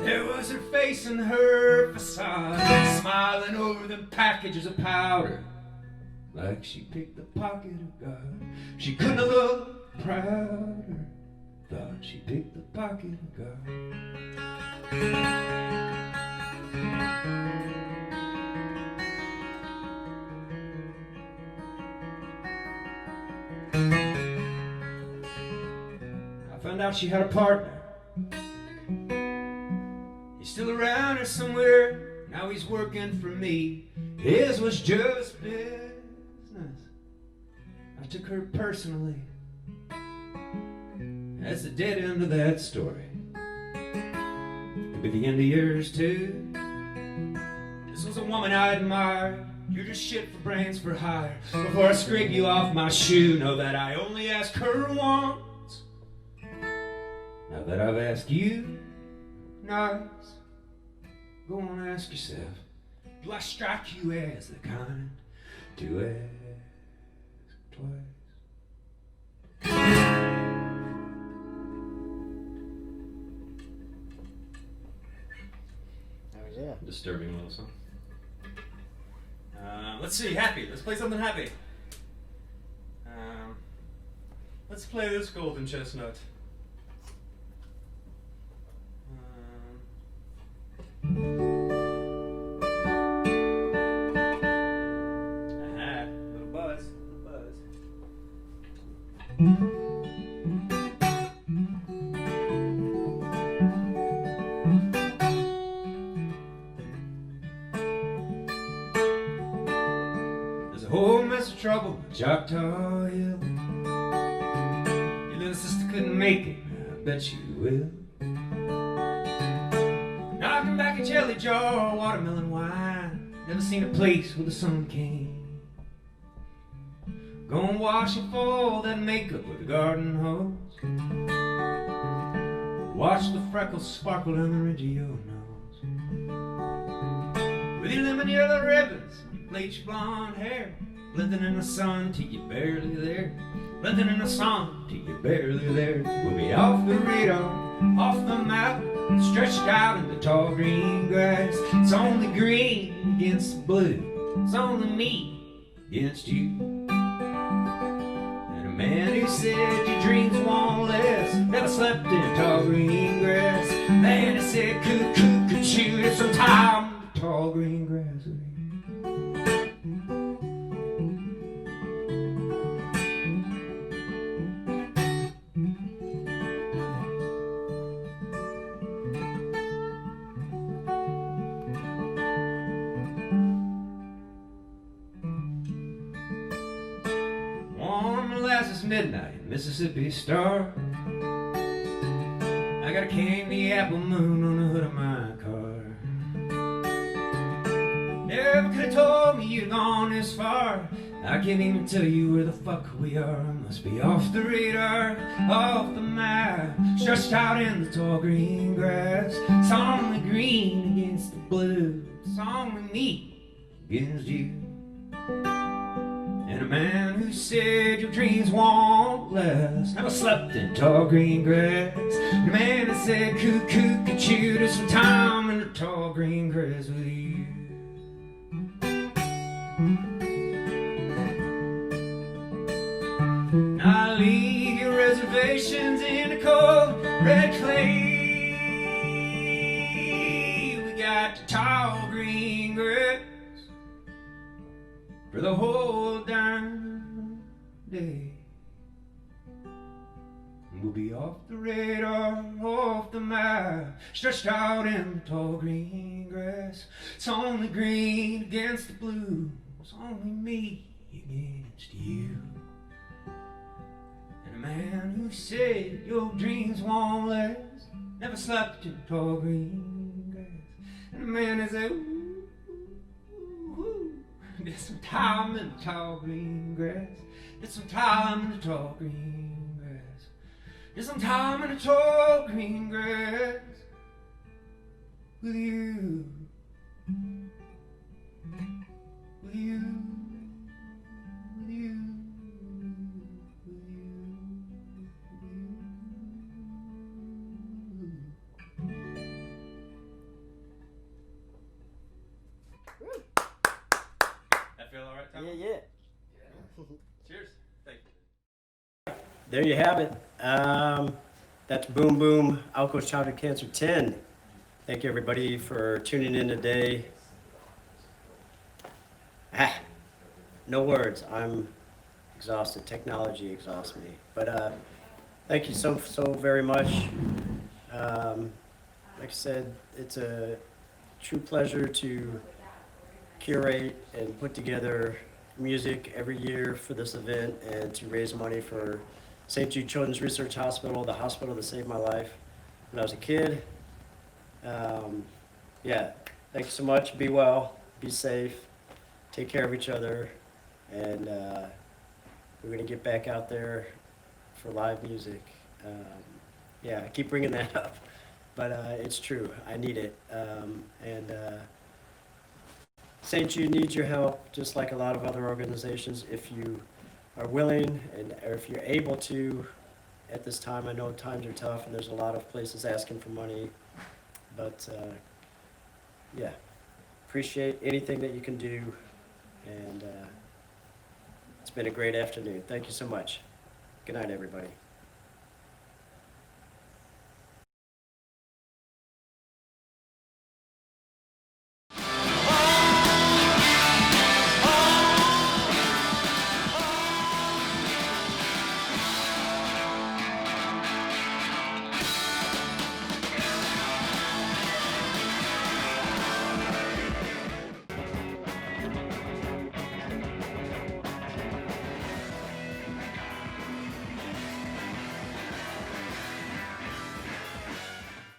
There was her face and her facade, smiling over them packages of powder, like she picked the pocket of God. She couldn't have looked prouder. Thought she picked the pocket of God. I found out she had a partner. He's still around here somewhere. Now he's working for me. His was just business. I took her personally. That's the dead end of that story. Could be the end of yours too. This was a woman I admired. You're just shit for brains for hire. Before I scrape you off my shoe, know that I only asked her once. Now that I've asked you, nice, go on and ask yourself, do I strike you as the kind to ask twice? Yeah. Disturbing little song. Let's see, happy. Let's play something happy. Let's play this Golden Chestnut. Little buzz. There's a whole mess of trouble in Choctaw Hill. Your little sister couldn't make it, I bet you will. Knocking back a jelly jar, watermelon wine. Never seen a place where the sun came. Gonna wash off all that makeup with a garden hose. watch the freckles sparkle down the ridge of your nose. With your lemon yellow ribbons, bleach blonde hair, blending in the sun till you're barely there. Blending in the sun till you're barely there. We'll be off the radar, off the map, stretched out in the tall green grass. It's only green against the blue, it's only me against you. And a man who said your dreams won't last never slept in tall green grass. Man who said could shoot at some time in the tall green grass. Molasses midnight, Mississippi Star. I got a candy apple moon on the hood of my car. Never could have told me you'd gone this far. I can't even tell you where the fuck we are. Must be off the radar, off the map, stretched out in the tall green grass. It's only green against the blue, it's only me against you. And a man who said your dreams won't last never slept in tall green grass. And a man that said could shoot at some time in the tall green grass with you. I leave your reservations in the cold red clay. We got the tall green grass for the whole darn day. We'll be off the radar, off the map, stretched out in the tall green grass. It's only green against the blue, it's only me against you. And a man who said your dreams won't last never slept in tall green grass. And a man that said get some time in the tall green grass. Get some time in the tall green grass. Get some time in the tall green grass with you. With you. With you. Feel all right, Tom? Yeah. Cheers. Thank you. There you have it. That's Boom Boom Alco's Childhood Cancer 10. Thank you everybody for tuning in today. No words. I'm exhausted. Technology exhausts me. But thank you so very much. Like I said, it's a true pleasure to curate and put together music every year for this event and to raise money for St. Jude Children's Research Hospital, the hospital that saved my life when I was a kid. Yeah, thank you so much. Be well, be safe, take care of each other, and we're going to get back out there for live music. Yeah, I keep bringing that up, but it's true. I need it. St. Jude needs your help, just like a lot of other organizations. If you are willing or if you're able to at this time, I know times are tough and there's a lot of places asking for money, but yeah, appreciate anything that you can do, and it's been a great afternoon. Thank you so much. Good night, everybody.